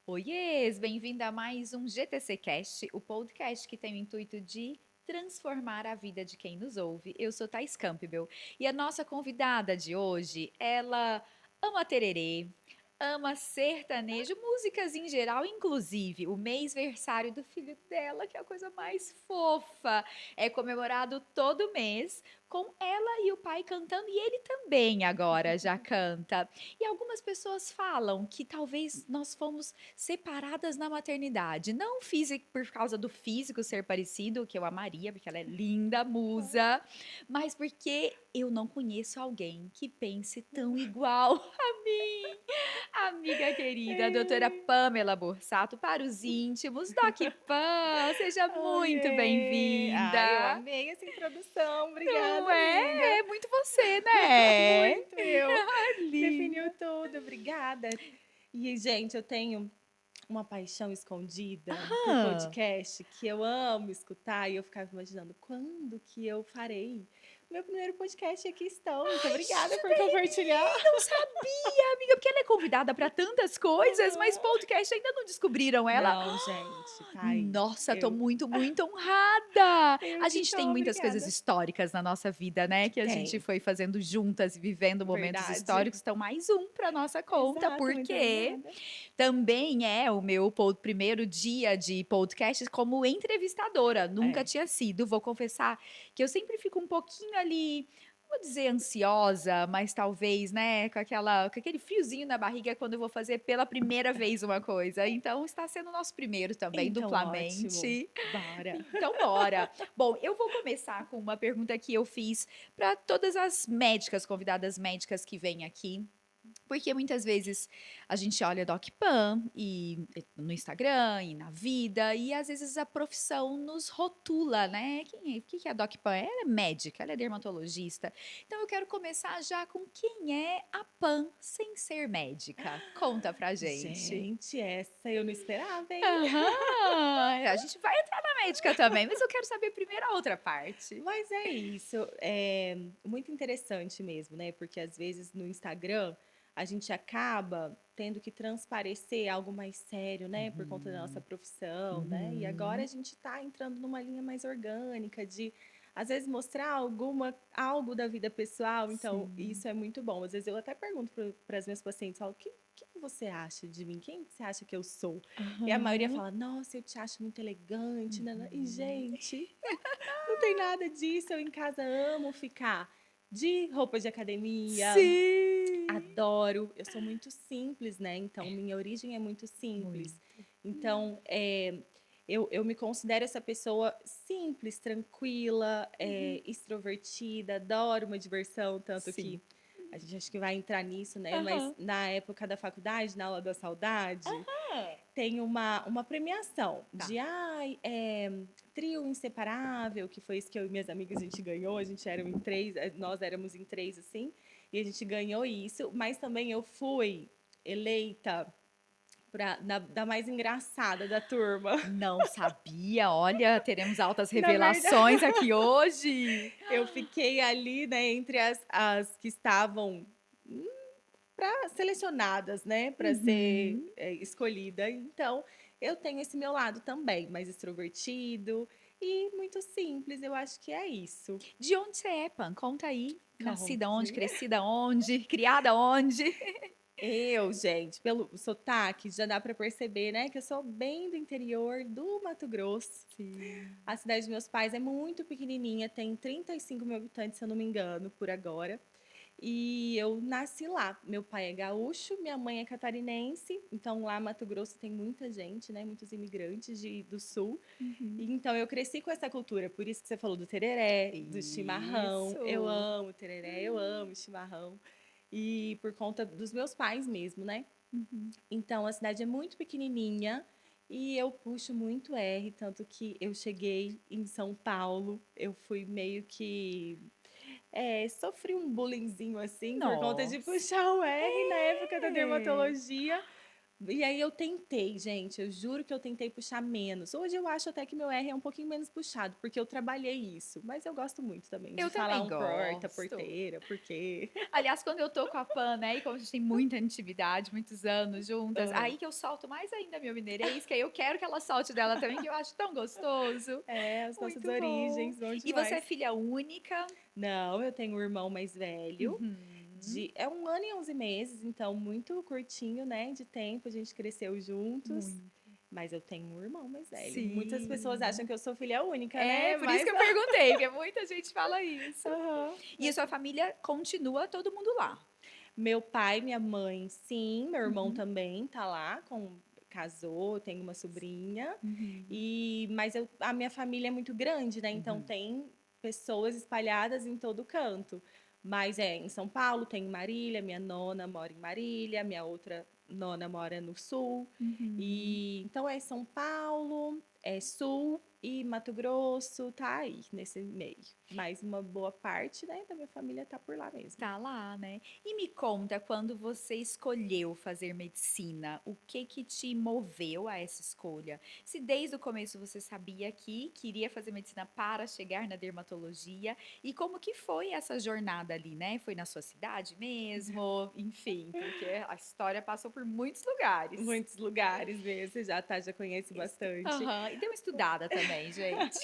Oiês, bem-vinda a mais um GTC Cast, o podcast que tem o intuito de transformar a vida de quem nos ouve. Eu sou Thais Campbell e a nossa convidada de hoje, ela ama tererê, ama sertanejo, músicas em geral, inclusive o mêsversário do filho dela, que é a coisa mais fofa. É comemorado todo mês com ela e o pai cantando, e ele também agora já canta. E algumas pessoas falam que talvez nós fomos separadas na maternidade, não físico por causa do físico ser parecido, que eu amaria, porque ela é linda, musa, mas porque eu não conheço alguém que pense tão igual a mim. Amiga querida, a doutora É. Pamela Borsato, para os íntimos, Doc Pam, seja muito Oiê! Eu bem-vinda. amei essa introdução. Não Obrigada, amiga. é? É muito você, né? Muito eu. Definiu Linda. tudo. Obrigada. E, gente, eu tenho uma paixão escondida por Aham. podcast que eu amo escutar e eu ficava imaginando quando que eu farei meu primeiro podcast e aqui estão. Muito obrigada por compartilhar. Não sabia, amiga, porque ela é convidada para tantas coisas, mas Aham. podcast ainda não descobriram ela. Não, gente, Thaís, Nossa, tô eu, muito, muito honrada. eu A que gente tem tô, muitas coisas obrigada. históricas na nossa vida, né? Que a gente Tem, foi fazendo juntas e vivendo momentos verdade. históricos. Então, mais um para nossa conta, Exato, muito porque obrigada. também é o meu primeiro dia de podcast como entrevistadora. Nunca É. tinha sido. Vou confessar que eu sempre fico um pouquinho ali, não vou dizer ansiosa, mas talvez, né, com aquele friozinho na barriga quando eu vou fazer pela primeira vez uma coisa. Então está sendo o nosso primeiro também, Então, ótimo. duplamente. Bora. Então, bora. Bom, eu vou começar com uma pergunta que eu fiz para todas as médicas, convidadas médicas que vêm aqui. Porque muitas vezes a gente olha Doc Pan no Instagram e na vida, e às vezes a profissão nos rotula, né? O que que é a Doc Pan? Ela é médica, ela é dermatologista. Então eu quero começar já com quem é a Pan sem ser médica. Conta pra gente. Gente, essa eu não esperava, hein? Aham! A gente vai entrar na médica também, mas eu quero saber primeiro a outra parte. Mas é isso. É muito interessante mesmo, né? Porque às vezes no Instagram a gente acaba tendo que transparecer algo mais sério, né? Por conta da nossa Uhum, profissão, né? E agora a uhum, gente está entrando numa linha mais orgânica de às vezes mostrar algo da vida pessoal, então sim. isso é muito bom. Às vezes eu até pergunto para as minhas pacientes, falo, o que você acha de mim? Quem que você acha que eu sou? E a maioria Aham. fala, nossa, eu te acho muito elegante, né? E, Uhum. gente, não tem nada disso. Eu em casa amo ficar de roupa de academia, Sim. adoro. Eu sou muito simples, né? Então, minha origem é muito simples. Muito. Então, eu me considero essa pessoa simples, tranquila, Uhum. extrovertida, adoro uma diversão, tanto Sim. que a gente acho que vai entrar nisso, né? Mas Aham. na época da faculdade, na aula da saudade, Ah, tem uma premiação tá. de trio inseparável, que foi isso que eu e minhas amigas a gente ganhou. A gente era em três, nós éramos em três assim, e a gente ganhou isso. Mas também eu fui eleita da mais engraçada da turma. Não sabia. Olha, teremos altas Na verdade, revelações aqui hoje. eu fiquei ali, né, entre as que estavam selecionadas, né, para ser Uhum. escolhida. Então, eu tenho esse meu lado também, mais extrovertido e muito simples. Eu acho que é isso. De onde você é, Pan? Conta aí. Nascida onde? Conte. Crescida onde? Criada onde? Eu, gente, pelo sotaque, já dá para perceber, né, que eu sou bem do interior do Mato Grosso. Sim. A cidade dos meus pais é muito pequenininha, tem 35 mil habitantes, se eu não me engano, por agora. E eu nasci lá. Meu pai é gaúcho, minha mãe é catarinense. Então lá Mato Grosso tem muita gente, né? Muitos imigrantes do sul. Uhum. E, então eu cresci com essa cultura. Por isso que você falou do tereré, do chimarrão. Eu Isso. amo tereré, eu amo chimarrão. E por conta dos meus pais mesmo, né? Uhum. Então a cidade é muito pequenininha. E eu puxo muito R, tanto que eu cheguei em São Paulo, eu fui meio que sofri um bullyingzinho assim por conta de Nossa. puxar o R na época da É. dermatologia, E aí eu tentei, gente, eu juro que eu tentei puxar menos. Hoje eu acho até que meu R é um pouquinho menos puxado, porque eu trabalhei isso. Mas eu gosto muito também de Eu falar também um porta, gosto. porteira, porque. Aliás, quando eu tô com a Pan, né, e como a gente tem muita intimidade, muitos anos juntas, Aham. aí que eu solto mais ainda meu mineirês, que aí eu quero que ela solte dela também, que eu acho tão gostoso. É, as nossas Muito bom. origens, bom E você é demais. filha única? Não, eu tenho um irmão mais velho. Uhum. É 1 ano e 11 meses, então muito curtinho, né, de tempo, a gente cresceu juntos. Muito. Mas eu tenho um irmão mais velho. Muitas pessoas acham Sim. que eu sou filha única, É, né? por isso que Mas eu perguntei, porque muita gente fala isso. aham, E a mas sua família continua todo mundo lá? meu pai, minha mãe, sim, meu irmão Uhum. também tá lá, casou, tem uma sobrinha. Uhum. Mas a minha família é muito grande, né? Então Uhum. tem pessoas espalhadas em todo canto. Mas em São Paulo tem Marília, minha nona mora em Marília, minha outra nona mora no sul. Uhum. E então é São Paulo, é sul e Mato Grosso, tá aí nesse meio. Mas uma boa parte, né, da minha família tá por lá mesmo. Tá lá, né? E me conta, quando você escolheu fazer medicina, o que que te moveu a essa escolha? Se desde o começo você sabia que queria fazer medicina para chegar na dermatologia, e como que foi essa jornada ali, né? Foi na sua cidade mesmo? Enfim, porque a história passou por muitos lugares. Muitos lugares mesmo, você já conhece bastante. Aham, e deu uma estudada também, gente.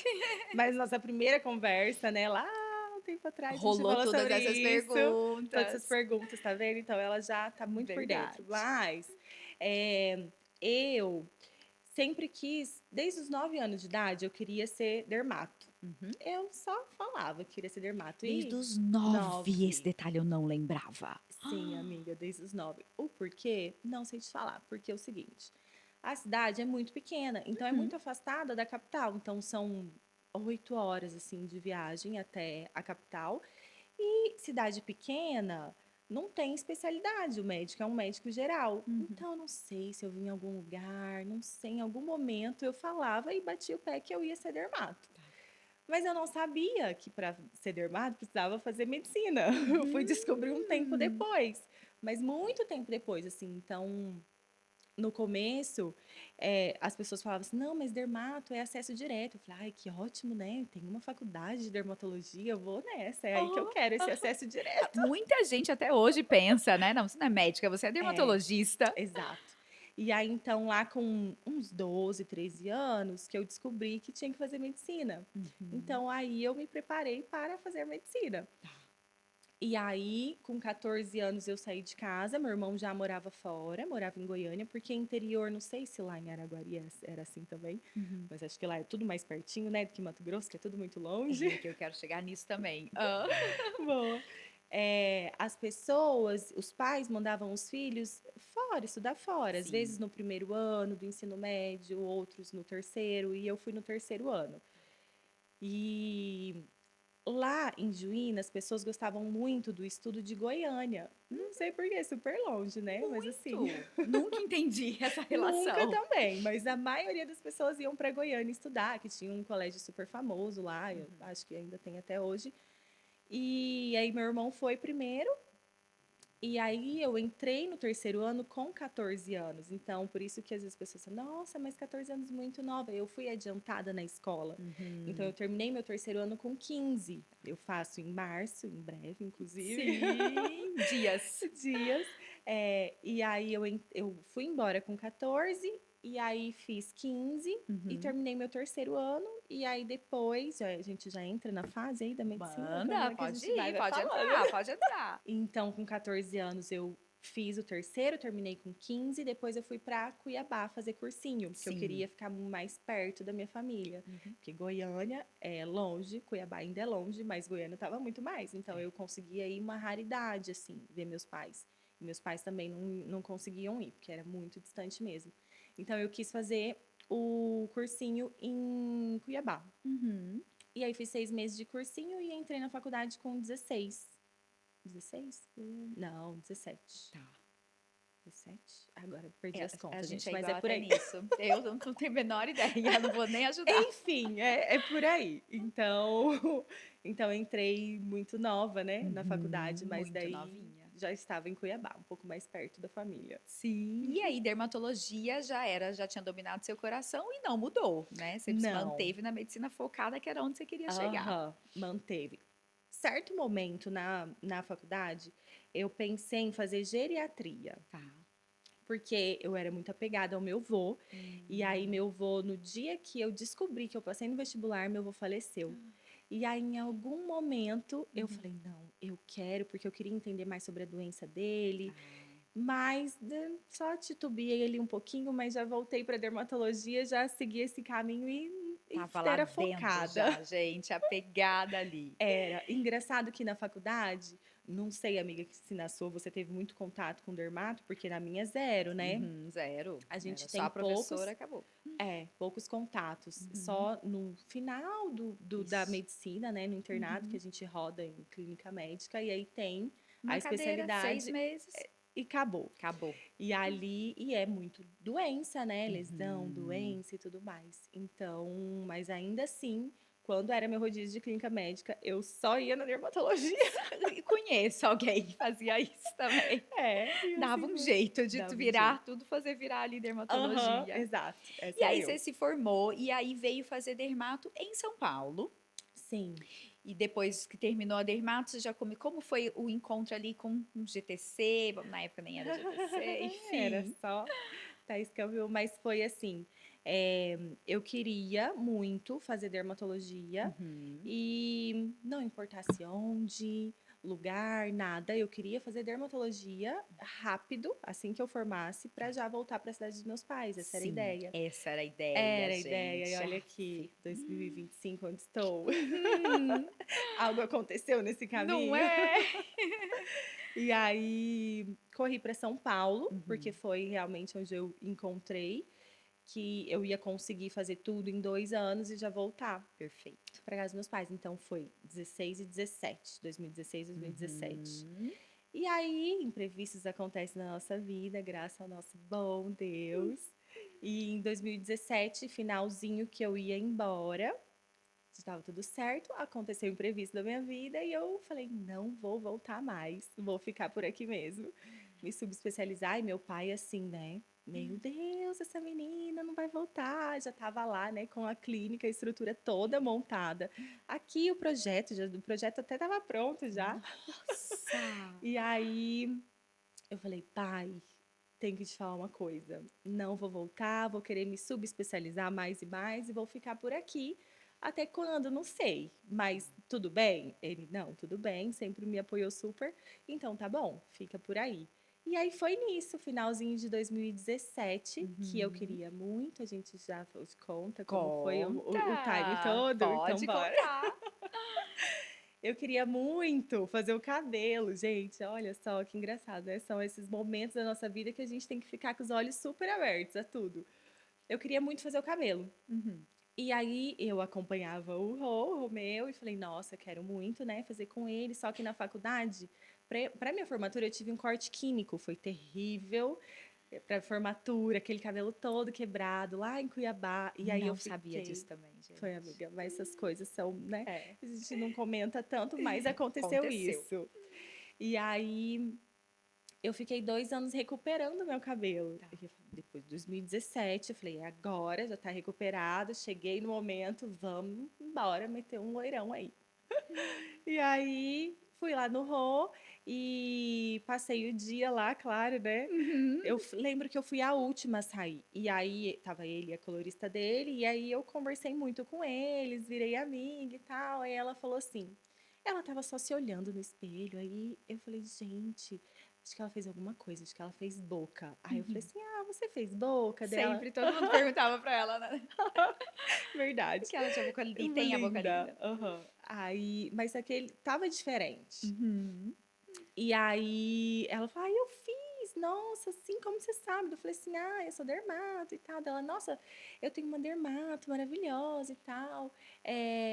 Mas nossa primeira conversa, né, lá um tempo atrás, a gente Rolou falou todas sobre essas isso, todas essas perguntas. perguntas, tá vendo? Então ela já tá muito por dentro. Verdade. Mas eu sempre quis, desde os 9 anos de idade, eu queria ser dermato. Uhum. Eu só falava que queria ser dermato. Desde E os 9, esse 9, detalhe eu não lembrava. sim, amiga, desde os 9. O porquê? Não sei te falar. Porque é o seguinte, a cidade é muito pequena, então é Uhum. muito afastada da capital. Então são 8 horas assim de viagem até a capital. E cidade pequena não tem especialidade. O médico é um médico geral. Uhum. Então eu não sei se eu vim em algum lugar, não sei, em algum momento eu falava e batia o pé que eu ia ser dermato. Mas eu não sabia que para ser dermato precisava fazer medicina. Eu fui descobrir um tempo Hum. depois, mas muito tempo depois, assim. Então, no começo, as pessoas falavam assim: não, mas dermato é acesso direto. Eu falei: ai, que ótimo, né? Tem uma faculdade de dermatologia, eu vou nessa. É aí que eu Oh, quero esse acesso direto. muita gente até hoje pensa, né? Não, você não é médica, você é É, dermatologista. exato. E aí, então, lá com uns 12, 13 anos, que eu descobri que tinha que fazer medicina. Uhum. Então, aí eu me preparei para fazer medicina. E aí, com 14 anos, eu saí de casa. Meu irmão já morava fora, morava em Goiânia, porque interior, não sei se lá em Araguari era assim também, Uhum. mas acho que lá é tudo mais pertinho, né, do que Mato Grosso, que é tudo muito longe. É que eu quero chegar nisso também. Ah. Boa. As pessoas, os pais mandavam os filhos fora, estudar fora, às vezes Sim. no primeiro ano do ensino médio, outros no terceiro, e eu fui no terceiro ano. E lá em Juína, as pessoas gostavam muito do estudo de Goiânia. Não sei por quê, super longe, né? Mas assim, Muito. Nunca entendi essa nunca relação. também. Mas a maioria das pessoas iam para Goiânia estudar, que tinha um colégio super famoso lá, eu Uhum. acho que ainda tem até hoje. E aí meu irmão foi primeiro, e aí eu entrei no terceiro ano com 14 anos. Então, por isso que às vezes as pessoas falam, nossa, mas 14 anos é muito nova. Eu fui adiantada na escola. Então, eu Uhum. terminei meu terceiro ano com 15. Eu faço em março, em breve, inclusive, Sim. Dias. dias. E aí eu fui embora com 14, e aí fiz 15 e Uhum. terminei meu terceiro ano. E aí depois, a gente já entra na fase aí da medicina, como Manda, é que a pode gente vai, ir, vai pode falando. entrar, pode entrar. Então, com 14 anos, eu fiz o terceiro, terminei com 15, depois eu fui para Cuiabá fazer cursinho, porque eu Sim. queria ficar mais perto da minha família. Uhum. Porque Goiânia é longe, Cuiabá ainda é longe, mas Goiânia estava muito mais. Então, É. eu conseguia ir uma raridade, assim, ver meus pais. E meus pais também não conseguiam ir, porque era muito distante mesmo. Então, eu quis fazer o cursinho em Cuiabá. Uhum. E aí, fiz 6 meses de cursinho e entrei na faculdade com 16. 16? Não, 17. Tá. 17? Agora perdi É, as a contas, gente gente, é mas igual é por até aí. nisso. Eu não tenho a menor ideia, não vou nem ajudar. Enfim, é por aí. Então, então eu entrei muito nova, né, na faculdade, Uhum. mas Muito daí novinha. já estava em Cuiabá, um pouco mais perto da família. Sim. E aí, dermatologia já tinha dominado seu coração e não mudou, né? Você se Não. manteve na medicina focada, que era onde você queria chegar. Aham, manteve. Certo momento na faculdade, eu pensei em fazer geriatria, Tá. porque eu era muito apegada ao meu avô, e aí meu avô, no dia que eu descobri que eu passei no vestibular, meu avô faleceu. E aí, em algum momento, eu falei, não, eu quero, porque eu queria entender mais sobre a doença dele, mas só titubeei ali um pouquinho, mas já voltei para dermatologia, já segui esse caminho e Tava lá era dentro focada. já, gente, apegada ali. Era engraçado que na faculdade, não sei, amiga, que se na sua você teve muito contato com dermato, porque na minha zero, né? Uhum, zero. A Era gente só tem a professora, acabou. poucos contatos. Uhum. Só no final da Isso. medicina, né, no internato, que a gente roda em clínica médica, e aí tem a Uma cadeira, 6 especialidade meses, e acabou. acabou. E ali, e é muito doença, né? Lesão, Uhum. doença e tudo mais. Então, mas ainda assim, quando era meu rodízio de clínica médica, eu só ia na dermatologia. E conheço alguém que fazia isso também. E Dava assim um foi. jeito de tu Dava um jeito. virar tudo, fazer virar ali Aham, dermatologia. exato. E Essa aí eu. você se formou e aí veio fazer dermato em São Paulo. Sim. E depois que terminou a dermato, você já como foi o encontro ali com o GTC? Na época nem era GTC, Era enfim. só Thaís Campbell, mas foi assim. Eu queria muito fazer dermatologia Uhum. e não importasse onde, lugar, nada. Eu queria fazer dermatologia rápido, assim que eu formasse, para já voltar para a cidade dos meus pais. Essa era a Sim, ideia. essa era a ideia, Era a ideia, e gente. olha Aff. aqui, 2025, onde estou. Uhum. Algo aconteceu nesse Não caminho. é? E aí corri para São Paulo, porque Uhum. foi realmente onde eu encontrei que eu ia conseguir fazer tudo em 2 anos e já voltar Perfeito. para casa dos meus pais. Então foi 16 e 17, 2016 e 2017. Uhum. E aí, imprevistos acontecem na nossa vida, graças ao nosso bom Deus. E em 2017, finalzinho que eu ia embora, estava tudo certo, aconteceu o imprevisto da minha vida e eu falei, não vou voltar mais, vou ficar por aqui mesmo. Me subespecializar e meu pai assim, né? Meu Deus, essa menina não vai voltar. Já estava lá, né, com a clínica, a estrutura toda montada. Aqui o projeto até estava pronto já. Nossa! E aí eu falei, pai, tenho que te falar uma coisa. Não vou voltar, vou querer me subespecializar mais e mais e vou ficar por aqui. Até quando? Não sei. Mas tudo bem? Ele, não, tudo bem, sempre me apoiou super. Então tá bom, fica por aí. E aí foi nisso, finalzinho de 2017, que eu Uhum. queria muito. A gente já conta como foi o time Conta! todo, então Pode bora. contar. Eu queria muito fazer o cabelo, gente. Olha só que engraçado, né? São esses momentos da nossa vida que a gente tem que ficar com os olhos super abertos a tudo. Eu queria muito fazer o cabelo. Uhum. E aí eu acompanhava o Romeu, e falei, nossa, quero muito, né, fazer com ele. Só que na faculdade, para minha formatura, eu tive um corte químico, foi terrível. Para formatura, aquele cabelo todo quebrado lá em Cuiabá. E aí eu Não sabia fiquei. disso também, Foi, gente. amiga, mas essas coisas são, né? É, A gente não comenta tanto, mas aconteceu aconteceu. isso. E aí eu fiquei 2 anos recuperando meu cabelo. Tá. E depois de 2017, eu falei, agora já tá recuperado, cheguei no momento, vamos embora meter um loirão aí. E aí fui lá no Rô e passei o dia lá, claro, né? Uhum. Lembro que eu fui a última a sair. E aí tava ele e a colorista dele, e aí eu conversei muito com eles, virei amiga e tal. Aí ela falou assim: ela tava só se olhando no espelho. Aí eu falei, gente, acho que ela fez alguma coisa, acho que ela fez boca. Aí eu falei Uhum. assim: ah, você fez boca dela? Sempre todo mundo perguntava pra ela, né? Verdade. Que ela tinha boca linda. E tem a boca Linda. linda. Aham. Aí, mas aquele tava diferente. Uhum. E aí ela falou, eu fiz, nossa, assim, como você sabe? Eu falei assim, eu sou dermato e tal. Ela, nossa, eu tenho uma dermato maravilhosa e tal.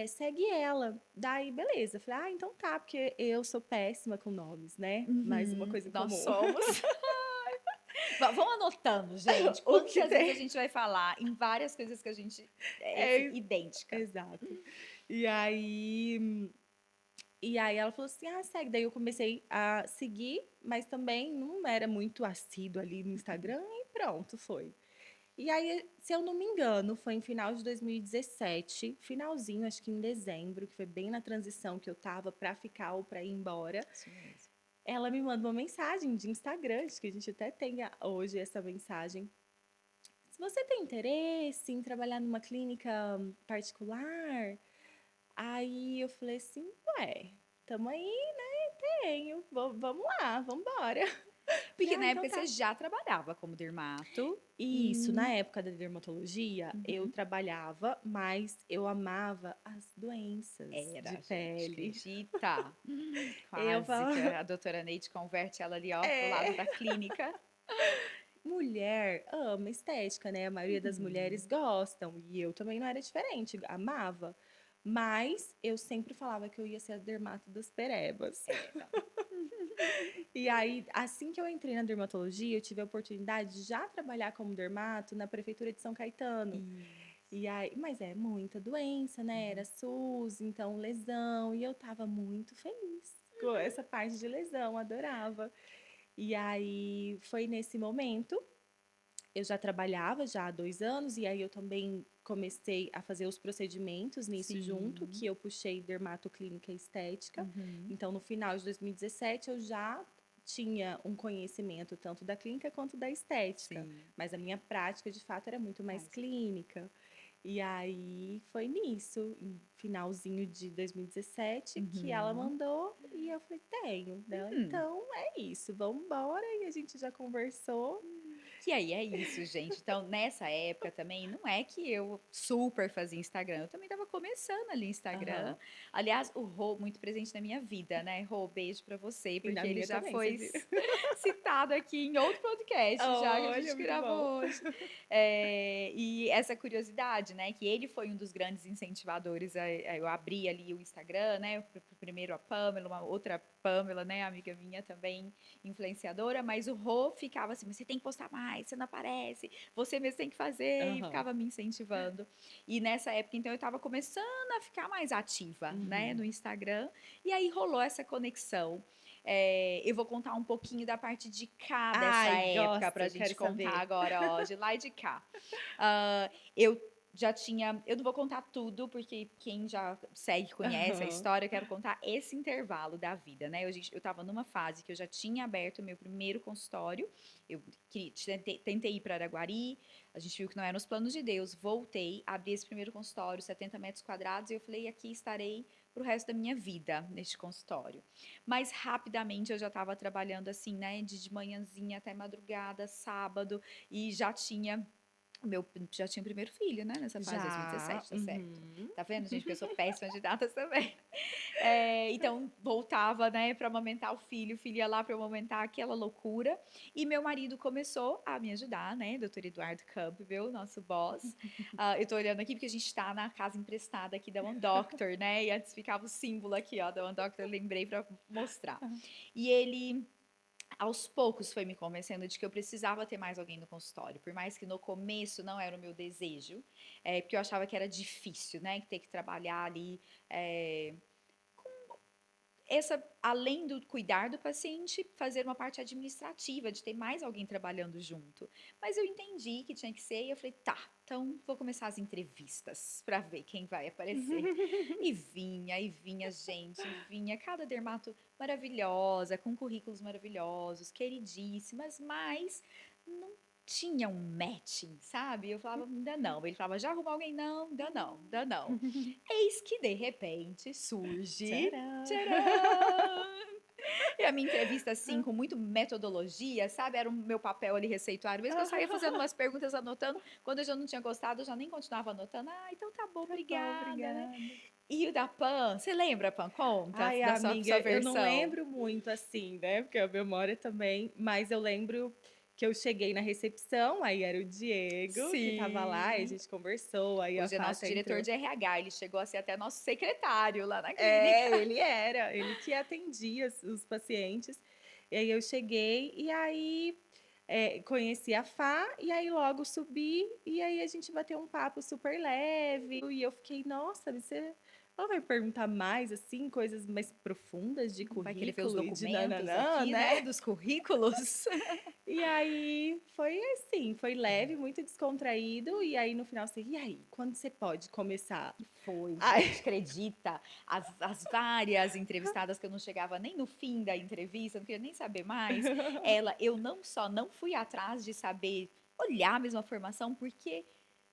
Segue ela. Daí, beleza. Eu falei, então tá, porque eu sou péssima com nomes, né? Mais uma Uhum. coisa em Nós comum. somos. Vamos anotando, gente. O que Quantas vezes a tem? gente vai falar em várias coisas que a gente é assim, É, idêntica. exato. E aí ela falou assim, segue. Daí eu comecei a seguir, mas também não era muito assíduo ali no Instagram e pronto, foi. E aí, se eu não me engano, foi em final de 2017, finalzinho, acho que em dezembro, que foi bem na transição que eu tava pra ficar ou pra ir embora. Isso mesmo. Ela me manda uma mensagem de Instagram, acho que a gente até tem hoje essa mensagem. Se você tem interesse em trabalhar numa clínica particular, aí eu falei assim, ué, tamo aí, né? Tenho, vamos lá, vamos embora. Falei, Porque ah, na então época tá. você já trabalhava como dermato. Isso, na E época da dermatologia, eu Uhum. trabalhava, mas eu amava as doenças de Era, gente, pele. acredita? Eu Quase que falava, a doutora Neide converte ela ali, ó, pro lado é, da clínica. mulher ama estética, né? A maioria das mulheres Uhum. gostam, e eu também não era diferente, amava. Mas eu sempre falava que eu ia ser a dermato das perebas. Era. E aí, assim que eu entrei na dermatologia, eu tive a oportunidade de já trabalhar como dermato na prefeitura de São Caetano. Isso. E aí, mas é muita doença, né? Era Uhum. SUS, então lesão, e eu tava muito feliz com essa parte de lesão, adorava. E aí foi nesse momento, eu já trabalhava já há 2 anos, e aí eu também comecei a fazer os procedimentos nisso junto, Sim. que eu puxei dermatoclínica e estética. Uhum. Então, no final de 2017, eu já tinha um conhecimento tanto da clínica quanto da estética, Sim. mas a minha prática de fato era muito mais Mais. clínica. E aí foi nisso, em finalzinho de 2017, que ela Uhum. mandou e eu falei, tenho. Dela, Hum. então é isso, vamos embora. E a gente já conversou. E aí é isso, gente. Então, nessa época também, não é que eu super fazia Instagram, eu também estava começando ali Instagram. Aham. Aliás, o Rô, muito presente na minha vida, né? Rô, beijo pra você, E na porque ele minha já também, você foi viu? citado aqui em outro podcast já que a Olha, gente muito bom. gravou hoje. E essa curiosidade, né? Que ele foi um dos grandes incentivadores a eu abrir ali o Instagram, né? Primeiro a Pamela, uma outra Pamela, né? Amiga minha também influenciadora, mas o Rô ficava assim, mas você tem que postar mais, você não aparece, você mesmo tem que fazer, e Aham. ficava me incentivando. E nessa época, então, eu estava começando a ficar mais ativa, né, Uhum. no Instagram, e aí rolou essa conexão. Eu vou contar um pouquinho da parte de cá dessa Ai, época para a gosto, quero gente contar saber. agora, ó, de lá e de cá. Eu já tinha. Eu não vou contar tudo, porque quem já segue, conhece a Aham. história, eu quero contar esse intervalo da vida, né? Eu estava numa fase que eu já tinha aberto o meu primeiro consultório. Eu tentei ir para Araguari, a gente viu que não era nos planos de Deus. Voltei, abri esse primeiro consultório, 70 metros quadrados, e eu falei: aqui estarei para o resto da minha vida neste consultório. Mas rapidamente eu já estava trabalhando assim, né? De manhãzinha até madrugada, sábado, e já tinha o primeiro filho, né, nessa fase, Já. 2017, tá certo. Uhum. Tá vendo, gente, que eu sou péssima de datas também. Então, voltava, né, para amamentar o filho ia lá para amamentar, aquela loucura. E meu marido começou a me ajudar, né, doutor Eduardo Campbell, nosso boss. Eu tô olhando aqui porque a gente tá na casa emprestada aqui da One Doctor, né, e antes ficava o símbolo aqui, ó, da One Doctor, eu lembrei para mostrar. E ele aos poucos foi me convencendo de que eu precisava ter mais alguém no consultório, por mais que no começo não era o meu desejo, porque eu achava que era difícil, né, ter que trabalhar ali, é, além do cuidar do paciente, fazer uma parte administrativa, de ter mais alguém trabalhando junto. Mas eu entendi que tinha que ser e eu falei, tá, então vou começar as entrevistas para ver quem vai aparecer. E vinha gente, e vinha cada dermato maravilhosa, com currículos maravilhosos, queridíssimas, mas não tinha um matching, sabe? Eu falava, ainda não. Ele falava, já arrumou alguém? Não, ainda não, ainda não. Eis que de repente surge. Tcharam! Tcharam! E a minha entrevista, assim, com muito metodologia, sabe? Era o meu papel ali receituário. Mesmo que eu saía fazendo umas perguntas, anotando. Quando eu já não tinha gostado, eu já nem continuava anotando. Ah, então tá bom, Tá bom, obrigada, né? obrigada. E o da Pan, você lembra, Pan? Conta Ai, da sua amiga, eu não versão. lembro muito assim, né? Porque a memória também, mas eu lembro que eu cheguei na recepção, aí era o Diego que estava lá, e a Sim. gente conversou, aí a Hoje é nosso Fata diretor entrou. de RH. Ele chegou a ser até nosso secretário lá na É, clínica. ele era, ele que atendia os pacientes. E aí eu cheguei e aí conheci a Fá e aí logo subi e aí a gente bateu um papo super leve e eu fiquei, nossa, você ela vai perguntar mais, assim, coisas mais profundas de Vai querer ver os currículo e de documentos nananã, aqui, né, né? dos currículos. E aí foi assim, foi leve, muito descontraído. E aí no final assim, e aí, quando você pode começar? Foi, Ai, gente, acredita? As várias entrevistadas que eu não chegava nem no fim da entrevista, não queria nem saber mais. Eu não só não fui atrás de saber olhar a mesma formação, porque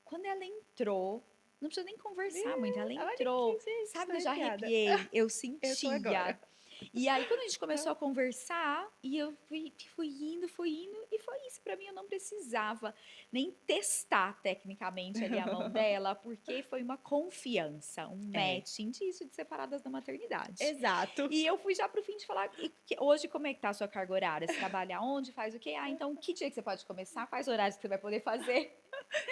quando ela entrou, não precisa nem conversar muito, ela olha entrou, aqui, gente, sabe? Eu tô já arrepiada. arrepiei, eu Eu tô agora. sentia. E aí, quando a gente começou a conversar, e eu fui indo, e foi isso. Pra mim, eu não precisava nem testar tecnicamente ali a mão dela, porque foi uma confiança, um É, matching disso de separadas da maternidade. exato. E eu fui já pro fim de falar, hoje como é que tá a sua carga horária? Você trabalha onde? Faz o quê? Ah, então que dia que você pode começar? Quais horários que você vai poder fazer?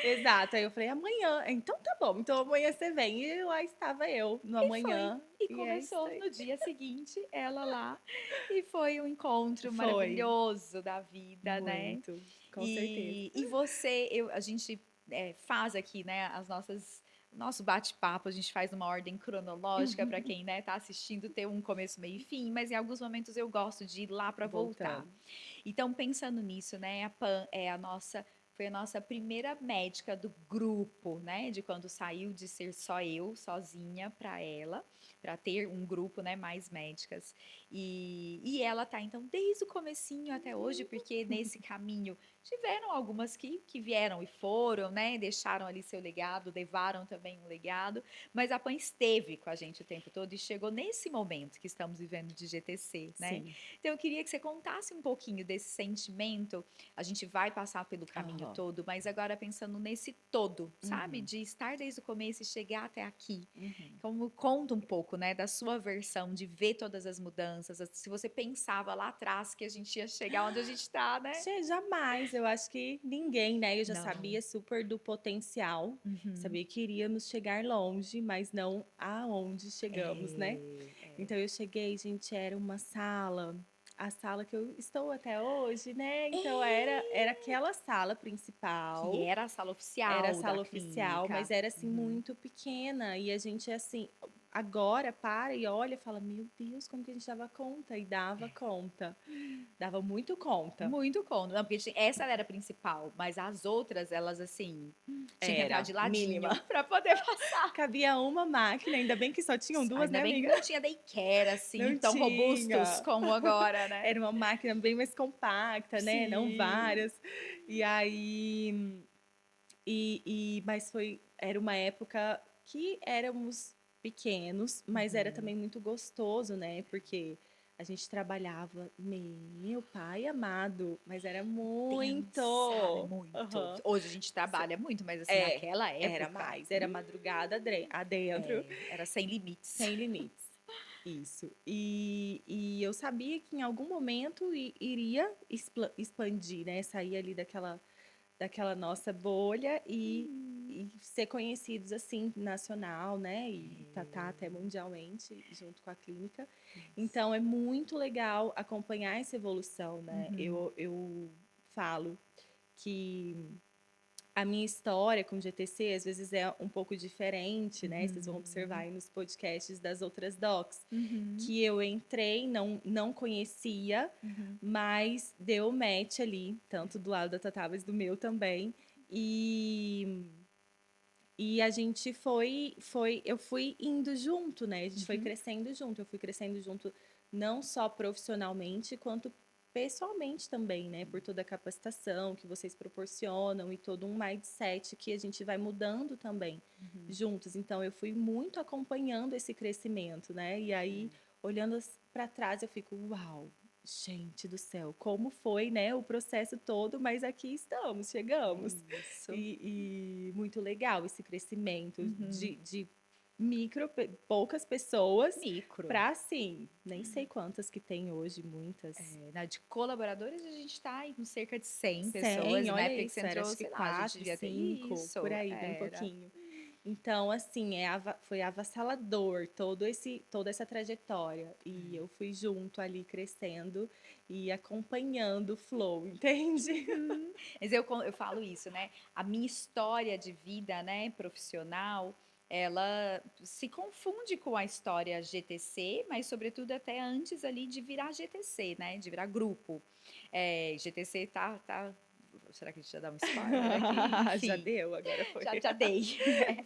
Exato. Aí eu falei, amanhã. Então tá bom, então amanhã você vem. E lá estava eu, no E foi. amanhã. E E é isso começou aí. no dia seguinte, ela lá. E foi um encontro Foi. maravilhoso da vida, né? Muito, com certeza. E você, a gente faz aqui, né, as nossas. Nosso bate-papo a gente faz numa ordem cronológica para quem, né, tá assistindo ter um começo, meio e fim, mas em alguns momentos eu gosto de ir lá para voltar. Voltando. Então, pensando nisso, né, a Pan foi a nossa primeira médica do grupo, né, de quando saiu de ser só eu, sozinha, para ela, para ter um grupo, né, mais médicas. E ela tá, então, desde o comecinho até hoje, porque nesse caminho tiveram algumas que vieram e foram, né, deixaram ali seu legado, levaram também um legado, mas a Pan esteve com a gente o tempo todo e chegou nesse momento que estamos vivendo de GTC, né? Sim. Então, eu queria que você contasse um pouquinho desse sentimento. A gente vai passar pelo caminho Aham. todo, mas agora pensando nesse todo, sabe? Uhum. De estar desde o começo e chegar até aqui. Uhum. Como conta um pouco, né, da sua versão de ver todas as mudanças. Se você pensava lá atrás que a gente ia chegar onde a gente está, né? Jamais, eu acho que ninguém, né? Eu já Não. sabia super do potencial, Uhum. sabia que iríamos chegar longe, mas não aonde chegamos, né? Então eu cheguei, gente, era uma sala, a sala que eu estou até hoje, né? Então era aquela sala Que principal, era a sala era a oficial da sala oficial, mas clínica. era assim Uhum. muito pequena e a gente assim, agora para e olha, e fala, meu Deus, como que a gente dava conta? E dava conta. Dava muito conta. Muito cômodo. Não, porque essa era a principal, mas as outras, elas assim, tinha que entrar Era de mínima. ladinho para poder passar. Cabia uma máquina, ainda bem que só tinham duas, Ainda né, bem que amiga? não tinha daycare assim, Não tão robustos tinha. como agora, né? Era uma máquina bem mais compacta, né? Não Sim. várias. E aí. Mas era uma época que éramos pequenos, mas era Uhum. também muito gostoso, né? Porque a gente trabalhava, meu pai amado, mas era Tensa, né? muito. Muito. Aham. Hoje a gente trabalha muito, mas assim, É, naquela era época, mais, era madrugada adentro, era sem limites. sem limites. Isso. E eu sabia que em algum momento iria expandir, né? Sair ali daquela nossa bolha e ser conhecidos assim, nacional, né? E tá até mundialmente, junto com a clínica. Isso. Então é muito legal acompanhar essa evolução, né? Uhum. Eu falo que a minha história com o GTC às vezes é um pouco diferente, né? Vocês vão observar Uhum. aí nos podcasts das outras docs, Uhum. que eu entrei, não conhecia, Uhum. mas deu match ali, tanto do lado da Tatá, mas do meu também. E, e a gente eu fui indo junto, né? A gente foi Uhum. crescendo junto, eu fui crescendo junto não só profissionalmente, quanto pessoalmente também, né? Por toda a capacitação que vocês proporcionam e todo um mindset que a gente vai mudando também Uhum. juntos. Então eu fui muito acompanhando esse crescimento, né? E aí, olhando para trás, eu fico, uau, gente do céu, como foi, né, o processo todo, mas aqui estamos, É chegamos. isso. E muito legal esse crescimento Uhum. de poucas pessoas Micro. para, assim, nem sei quantas que tem hoje, muitas. De colaboradores, a gente está em cerca de 100 pessoas. 100, E na olha época que você isso, era entrou, acho que sei lá, a gente 4, devia ter 5, por isso. aí, bem Era. pouquinho. Então, assim, foi avassalador toda essa trajetória. E eu fui junto ali crescendo e acompanhando o flow, entende? Mas eu falo isso, né? A minha história de vida, né, profissional, ela se confunde com a história GTC, mas sobretudo até antes ali de virar GTC, né? De virar grupo. GTC tá. Será que a gente já dá um spoiler aqui? Já Enfim, deu, agora foi. já dei.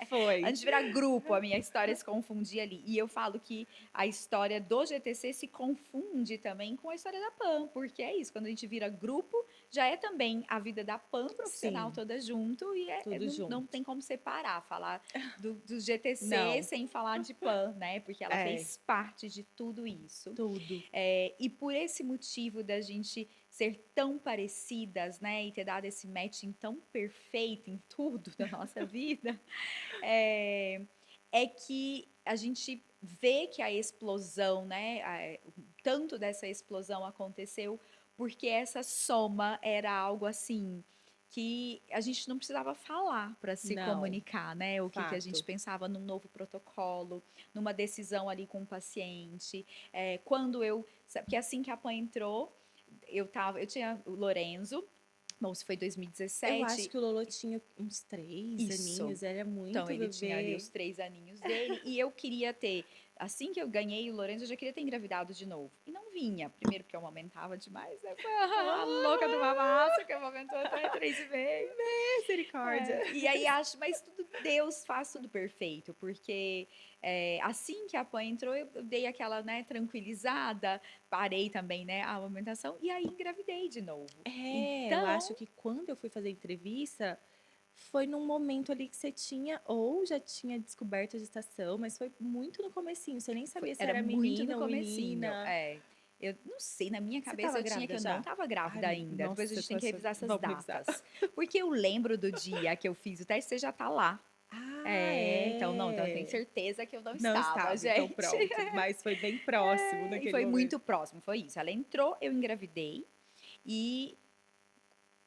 Foi. Antes de virar grupo, a minha história se confundia ali. E eu falo que a história do GTC se confunde também com a história da PAN, porque é isso, quando a gente vira grupo, já é também a vida da PAN profissional Sim, toda junto e tudo não junto. tem como separar, falar do GTC Não, sem falar de PAN, né? Porque ela é, fez parte de tudo isso. tudo. E por esse motivo da gente ser tão parecidas, né? E ter dado esse matching tão perfeito em tudo da nossa vida, é, é que a gente vê que a explosão, né? Tanto dessa explosão aconteceu porque essa soma era algo assim que a gente não precisava falar para se Não, comunicar, né? O que a gente fato. pensava num novo protocolo, numa decisão ali com o paciente. Quando eu, porque assim que a PAN entrou, eu tinha o Lorenzo, bom, isso foi Eu acho 2017, que o Lolo tinha uns 3 aninhos, isso. era Então, muito ele tinha ali bebê. os 3 aninhos dele, e eu queria ter, assim que eu ganhei o Lourenço, eu já queria ter engravidado de novo. E não vinha, primeiro porque eu amamentava demais, né? Foi a louca do mamaço que amamentou até 3,5. Misericórdia. E aí acho, mas tudo, Deus faz tudo perfeito, porque assim que a Pan entrou, eu dei aquela, né, tranquilizada, parei também, né, a amamentação, e aí engravidei de novo. Eu Então, acho que quando eu fui fazer entrevista, foi num momento ali que você tinha, ou já tinha descoberto a gestação, mas foi muito no comecinho, você nem sabia se era era muito no menino ou comecinho, menina. Eu não sei, na minha Você cabeça tava eu tinha que grávida eu não já? estava Ai, grávida ainda. Depois a nossa, eu gente tô tem que achando. revisar essas Vamos revisar. datas. Porque eu lembro do dia que eu fiz o teste, você já tá lá. Ah, Então eu tenho é. certeza que eu não Não estava, estava, então gente. pronto. Mas foi bem próximo E naquele foi momento. muito próximo, foi isso. Ela entrou, eu engravidei e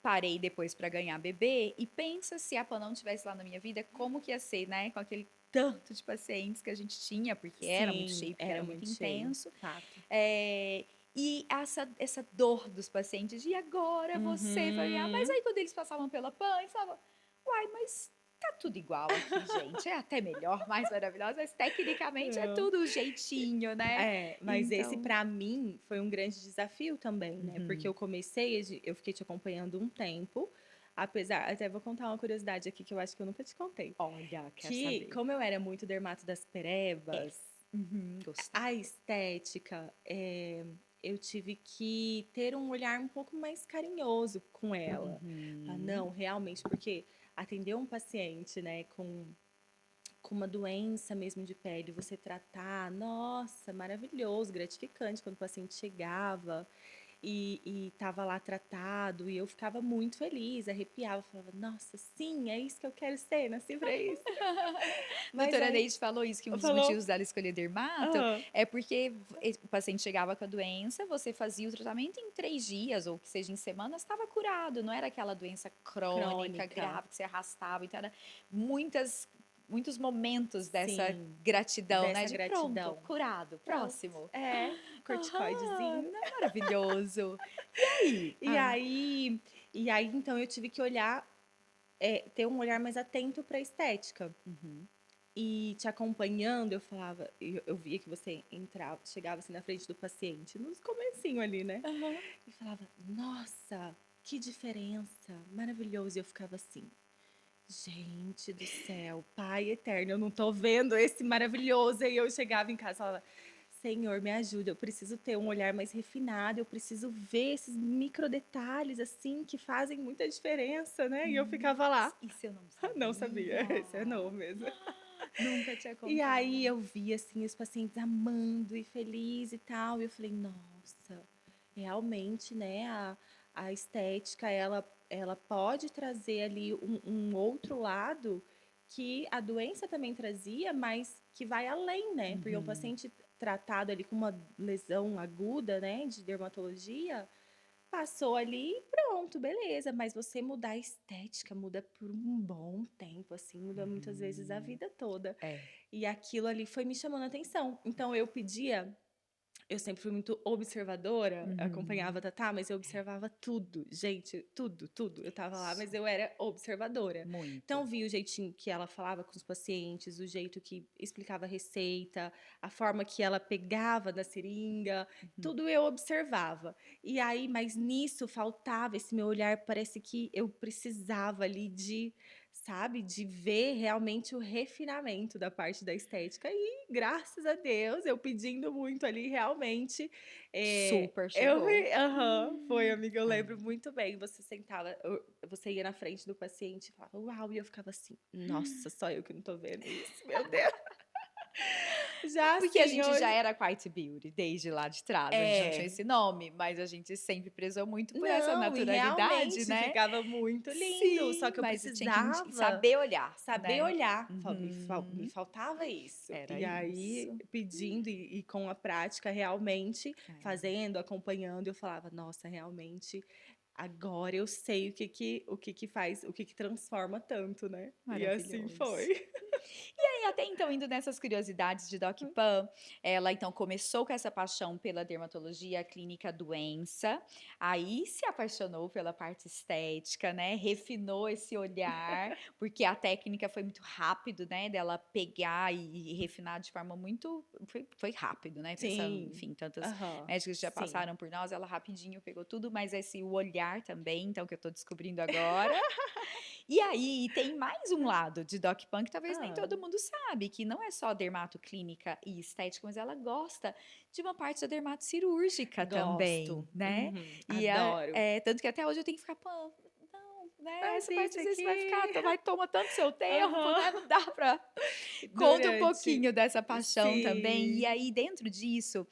parei depois para ganhar bebê. E pensa se a Pan não tivesse lá na minha vida, como que ia ser, né? Com aquele tanto de pacientes que a gente tinha, porque era muito Sim, cheio, porque era era muito muito cheio. intenso. Fato. E essa dor dos pacientes, e agora você vai ganhar? Mas Uhum. aí quando eles passavam pela PAN, eles falavam, uai, mas tá tudo igual aqui, gente. É até melhor, mais maravilhosa, mas tecnicamente é Não. tudo um jeitinho, né? Mas esse Então. pra mim foi um grande desafio também, né? Porque Uhum. eu comecei, eu fiquei te acompanhando um tempo, apesar, até vou contar uma curiosidade aqui que eu acho que eu nunca te contei, Olha, quer que saber? como eu era muito dermato das É. perebas, Uhum, gostei. a estética, eu tive que ter um olhar um pouco mais carinhoso com ela. Ah, Uhum. não, realmente, porque atender um paciente, né, com uma doença mesmo de pele, você tratar, nossa, maravilhoso, gratificante quando o paciente chegava e estava lá tratado, e eu ficava muito feliz, arrepiava, falava, nossa, sim, é isso que eu quero ser, nasci pra isso. Mas Doutora aí, Neide falou isso, que um dos falou, motivos dela escolher dermato ah, é porque o paciente chegava com a doença, você fazia o tratamento em 3 dias, ou que seja em semanas, estava curado. Não era aquela doença crônica, crônica, grave, que você arrastava. Então, era muitos momentos dessa sim, gratidão, né? dessa De pronto, gratidão. curado, Pronto, próximo. corticoidezinho. Aham, maravilhoso. E aí? E aí, e aí, então, eu tive que olhar, ter um olhar mais atento para a estética. Uhum. E te acompanhando, eu falava, eu via que você entrava, chegava assim na frente do paciente, nos comecinho ali, né? Aham. E falava, nossa, que diferença, maravilhoso. E eu ficava assim, gente do céu, Pai eterno, eu não tô vendo esse maravilhoso. E eu chegava em casa e falava, Senhor, me ajuda, eu preciso ter um olhar mais refinado, eu preciso ver esses micro detalhes assim que fazem muita diferença, né? E eu ficava lá, Isso eu não não sabia, sabia. esse é novo mesmo. Nunca tinha E aí contado. eu vi assim os pacientes amando e feliz e tal, e eu falei, nossa, realmente, né, a estética ela pode trazer ali um outro lado que a doença também trazia, mas que vai além, né? Porque um Uhum. paciente tratado ali com uma lesão aguda, né, de dermatologia, passou ali, pronto, beleza. Mas você mudar a estética, muda por um bom tempo, assim, muda muitas vezes a Uhum. vida toda. É. E aquilo ali foi me chamando a atenção. Então eu pedia Eu sempre fui muito observadora, acompanhava a Uhum. Tatá, mas eu observava tudo, gente, tudo, tudo. Eu tava lá, mas Isso, eu era observadora. Então, muito. eu via o jeitinho que ela falava com os pacientes, o jeito que explicava a receita, a forma que ela pegava na seringa, Uhum. tudo eu observava. E aí, mas nisso faltava esse meu olhar, parece que eu precisava ali de, sabe, de ver realmente o refinamento da parte da estética. E graças a Deus, eu pedindo muito ali, realmente, Super eu chegou. aham, foi, amiga, eu lembro É. muito bem. Você sentava, você ia na frente do paciente e falava, uau, e eu ficava assim, nossa, só eu que não tô vendo isso, meu Deus. Já Porque a assim, gente já hoje. era Quiet Beauty desde lá de trás, a gente não tinha É. esse nome, mas a gente sempre prezou muito por essa Não, e naturalidade, realmente né. ficava muito lindo, só Sim, que eu mas eu tinha que precisava saber olhar, saber né. olhar, me Uhum. faltava isso. Era E aí, isso. pedindo e com a prática, realmente, É. fazendo, acompanhando, eu falava: "Nossa, realmente, agora eu sei o que que faz, o que que transforma tanto, né". E assim Maravilhoso. foi. E até então, indo nessas curiosidades de Doc Pan, ela então começou com essa paixão pela dermatologia clínica doença, aí se apaixonou pela parte estética, né, refinou esse olhar, porque a técnica foi muito rápido, né, dela pegar e refinar de forma muito foi rápido, né, pensando, Sim. enfim, tantas Aham. médicas que já Sim. passaram por nós, ela rapidinho pegou tudo, mas esse o olhar também, então, que eu tô descobrindo agora. E aí tem mais um lado de Doc Pan que talvez nem Hã. todo mundo sabe, que não é só dermatoclínica e estética, mas ela gosta de uma parte da dermatocirúrgica também, Gosto. né. Uhum. E Adoro. tanto que até hoje eu tenho que ficar: "Pã, não, né, Faz essa parte isso às vezes vai ficar aqui. vai tomar tanto seu tempo, Aham. né, não dá pra". Conta um Durante. pouquinho dessa paixão também, e Sim. aí dentro disso,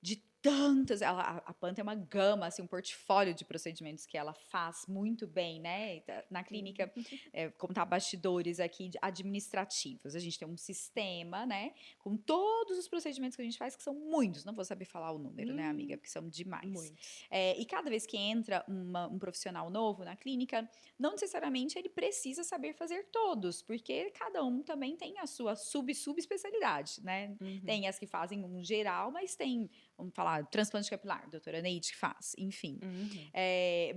de tantas a Pan tem uma gama, assim, um portfólio de procedimentos que ela faz muito bem, né, e na clínica, Sim. contar bastidores aqui de administrativos, a gente tem um sistema, né, com todos os procedimentos que a gente faz, que são muitos, não vou saber falar o número, né, amiga, Hum, porque são demais. muitos. E cada vez que entra um profissional novo na clínica, não necessariamente ele precisa saber fazer todos, porque cada um também tem a sua subespecialidade, né. Uhum, Tem as que fazem um geral, mas tem, vamos falar, transplante capilar, doutora Neide que faz, enfim. uhum.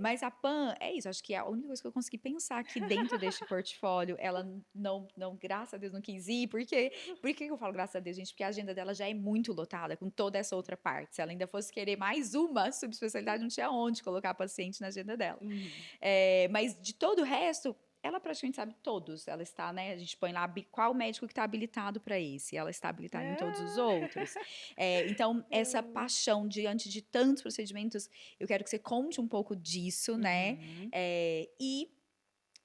Mas a Pan, é isso, acho que é a única coisa que eu consegui pensar aqui dentro deste portfólio, ela não, graças a Deus, não quis ir, porque, por que eu falo graças a Deus, gente? Porque a agenda dela já é muito lotada com toda essa outra parte. Se ela ainda fosse querer mais uma subespecialidade, não tinha onde colocar paciente na agenda dela. Uhum. Mas de todo o resto, ela praticamente sabe todos. Ela está, né? A gente põe lá qual médico que está habilitado para esse. Ela está habilitada em todos os Ah. outros. Então, essa Hum. paixão diante de tantos procedimentos, eu quero que você conte um pouco disso, né? Uhum. E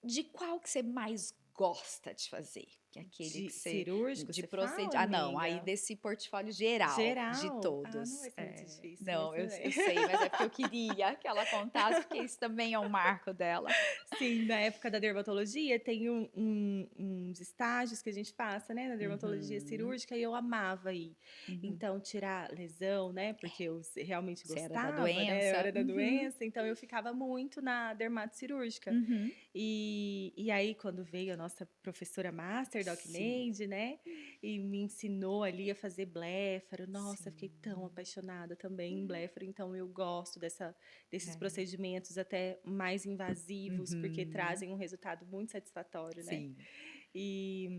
de qual que você mais gosta de fazer? Que é aquele De que você cirúrgico, de você fala, procedimento. Ah, não, aí amiga? desse portfólio geral de Geral? Ah, não todos. vai ser muito difícil, mas Não, tudo eu bem. sei, mas é porque eu queria que ela contasse, porque isso também é um marco dela. Sim, na época da dermatologia tem uns estágios que a gente passa, né, na dermatologia Uhum, cirúrgica e eu amava ir. uhum. Então, tirar lesão, né, porque eu realmente Você era da gostava, né, eu doença? era da Uhum, doença, então eu ficava muito na dermatocirúrgica. uhum. E aí, quando veio a nossa professora master, Doc Sim, Neide, né, e me ensinou ali a fazer bléfaro, nossa, eu fiquei tão sim. apaixonada também em bléfaro, então eu gosto desses É. procedimentos até mais invasivos, porque Uhum, trazem um resultado muito satisfatório, né. sim. E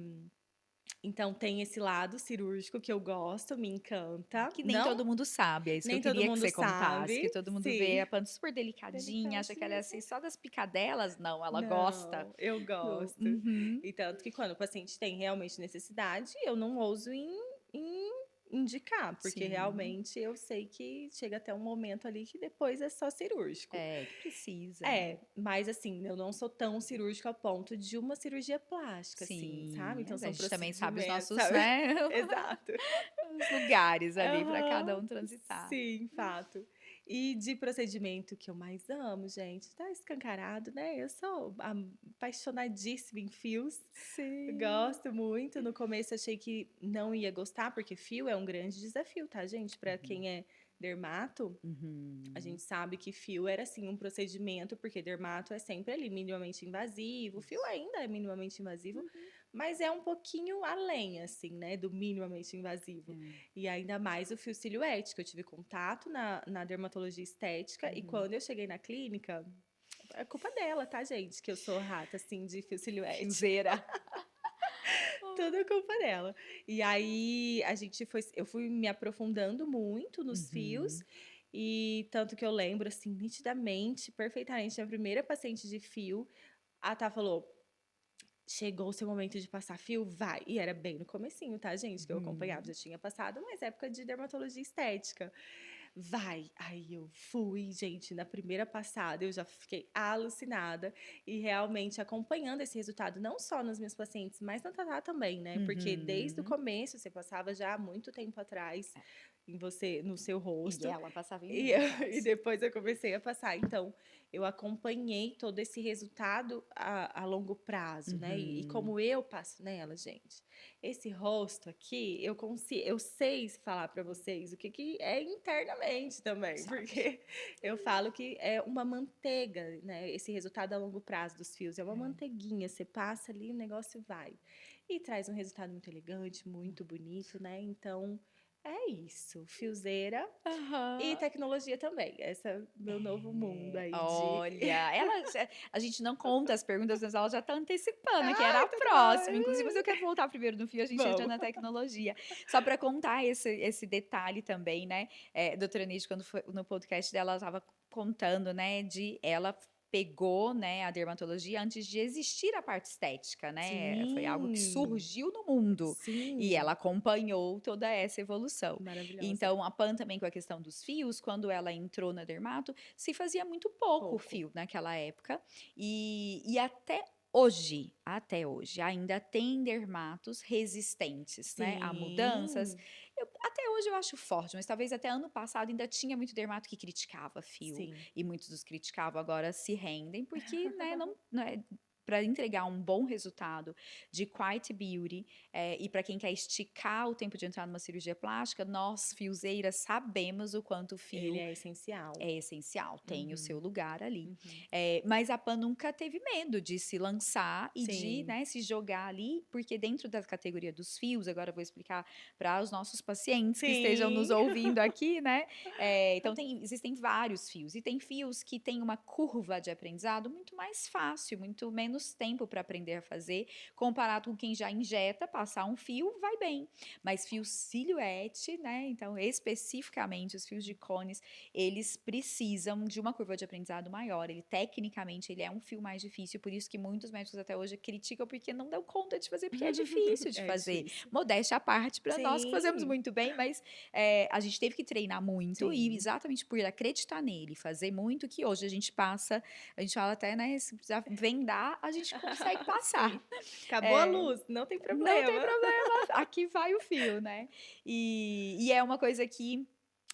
então tem esse lado cirúrgico que eu gosto, me encanta. Que nem Não, todo mundo sabe, é isso que eu nem todo queria que mundo você contasse, que sabe. todo mundo vê a Sim, Panda super delicadinha, acha que ela é assim delicadíssimo. só das picadelas, não, ela gosta Não, eu do gosto. uhum. E tanto que quando o paciente tem realmente necessidade, eu não ouso em indicar, porque Sim, realmente eu sei que chega até um momento ali que depois é só cirúrgico. que precisa, né. É, mas assim, eu não sou tão cirúrgica a ponto de uma cirurgia plástica, assim, sabe? Sim, Então mas a são gente também sabe os procedimentos, nossos, sabe? né, Exato. os lugares ali para cada Aham, um transitar. sim, fato. E de procedimento que eu mais amo, gente, tá escancarado, né? Eu sou apaixonadíssima em fios. Sim. Gosto muito. No começo achei que não ia gostar, porque fio é um grande desafio, tá, gente? Para Uhum, quem é dermato, a uhum. gente sabe que fio era assim um procedimento, porque dermato é sempre ali minimamente invasivo, fio Isso. ainda é minimamente invasivo, mas é um pouquinho além, assim, né, do minimamente invasivo. E ainda mais o fio silhuete, que eu tive contato na dermatologia estética, e quando eu cheguei na clínica, é culpa dela, tá, gente? Que eu sou rata, assim, de fio silhuete. Fiozeira. Tudo é culpa dela. E aí eu fui me aprofundando muito nos fios, Uhum. e tanto que eu lembro, assim, nitidamente, perfeitamente, a primeira paciente de fio, a Tá falou: chegou o seu momento de passar fio? Vai. E era bem no comecinho, tá, gente? Que eu acompanhava. Uhum. Já tinha passado, mas época de dermatologia estética. Vai. Aí eu fui, gente, na primeira passada eu já fiquei alucinada e realmente acompanhando esse resultado, não só nos meus pacientes, mas na Tatá também, né? Porque desde o Uhum. começo, você passava já há muito tempo atrás em você, no seu E rosto. ela passava em E, mim, no e caso. depois eu comecei a passar. Então, eu acompanhei todo esse resultado a longo prazo, né? E Uhum. como eu passo nela, gente, esse rosto aqui, eu sei falar para vocês o que é internamente também, Sabe? porque eu falo que é uma manteiga, né? Esse resultado a longo prazo dos fios é uma manteiguinha. Você passa ali, o negócio vai. E traz um resultado muito elegante, muito bonito, né? Então, é isso. Fiozeira e Aham. tecnologia também. Esse é meu novo mundo aí de. Olha, a gente não conta as perguntas, mas ela já tá antecipando, que era Ai, a tá bom. próxima. Inclusive, mas eu quero voltar primeiro no fio, a gente entra Vamos. na tecnologia. Só para contar esse detalhe também, né? Doutora Neide, quando foi no podcast dela, ela estava contando, né, de ela pegou, né, a dermatologia antes de existir a parte estética, né? Foi algo que Sim, surgiu no mundo e sim. ela acompanhou toda essa evolução. Maravilhosa. Então, a Pan também com a questão dos fios, quando ela entrou na dermato, se fazia muito pouco Pouco. fio naquela época. E até hoje, ainda tem dermatos resistentes, né, a mudanças. Sim, Até hoje eu acho forte, mas talvez até ano passado ainda tinha muito dermato que criticava fio. sim. E muitos dos que criticavam agora se rendem, porque, né, não é para entregar um bom resultado de Quiet Beauty, e para quem quer esticar o tempo de entrar numa cirurgia plástica, nós, fiozeiras, sabemos o quanto o Ele fio é essencial. é essencial, tem o seu Uhum, lugar ali. uhum. Mas a Pan nunca teve medo de se lançar e de, Sim, né, se jogar ali, porque dentro da categoria dos fios, agora eu vou explicar para os nossos pacientes que estejam nos sim. ouvindo aqui, né? Então, existem vários fios, e tem fios que têm uma curva de aprendizado muito mais fácil, muito menos tempo para aprender a fazer, comparado com quem já injeta, passar um fio, vai bem. Mas fio silhuete, né? Então, especificamente os fios de cones, eles precisam de uma curva de aprendizado maior. Tecnicamente, ele é um fio mais difícil, por isso que muitos médicos até hoje criticam porque não dão conta de fazer, porque é difícil de É fazer. difícil. Modéstia à parte para nós que fazemos Sim, muito bem, mas a gente teve que treinar muito e sim. exatamente por acreditar nele, fazer muito, que hoje a gente passa, a gente fala até, né, se precisar vendar, a gente consegue Sim. passar. Acabou a É, luz, não tem não tem problema. problema, aqui vai o fio, né? E é uma coisa que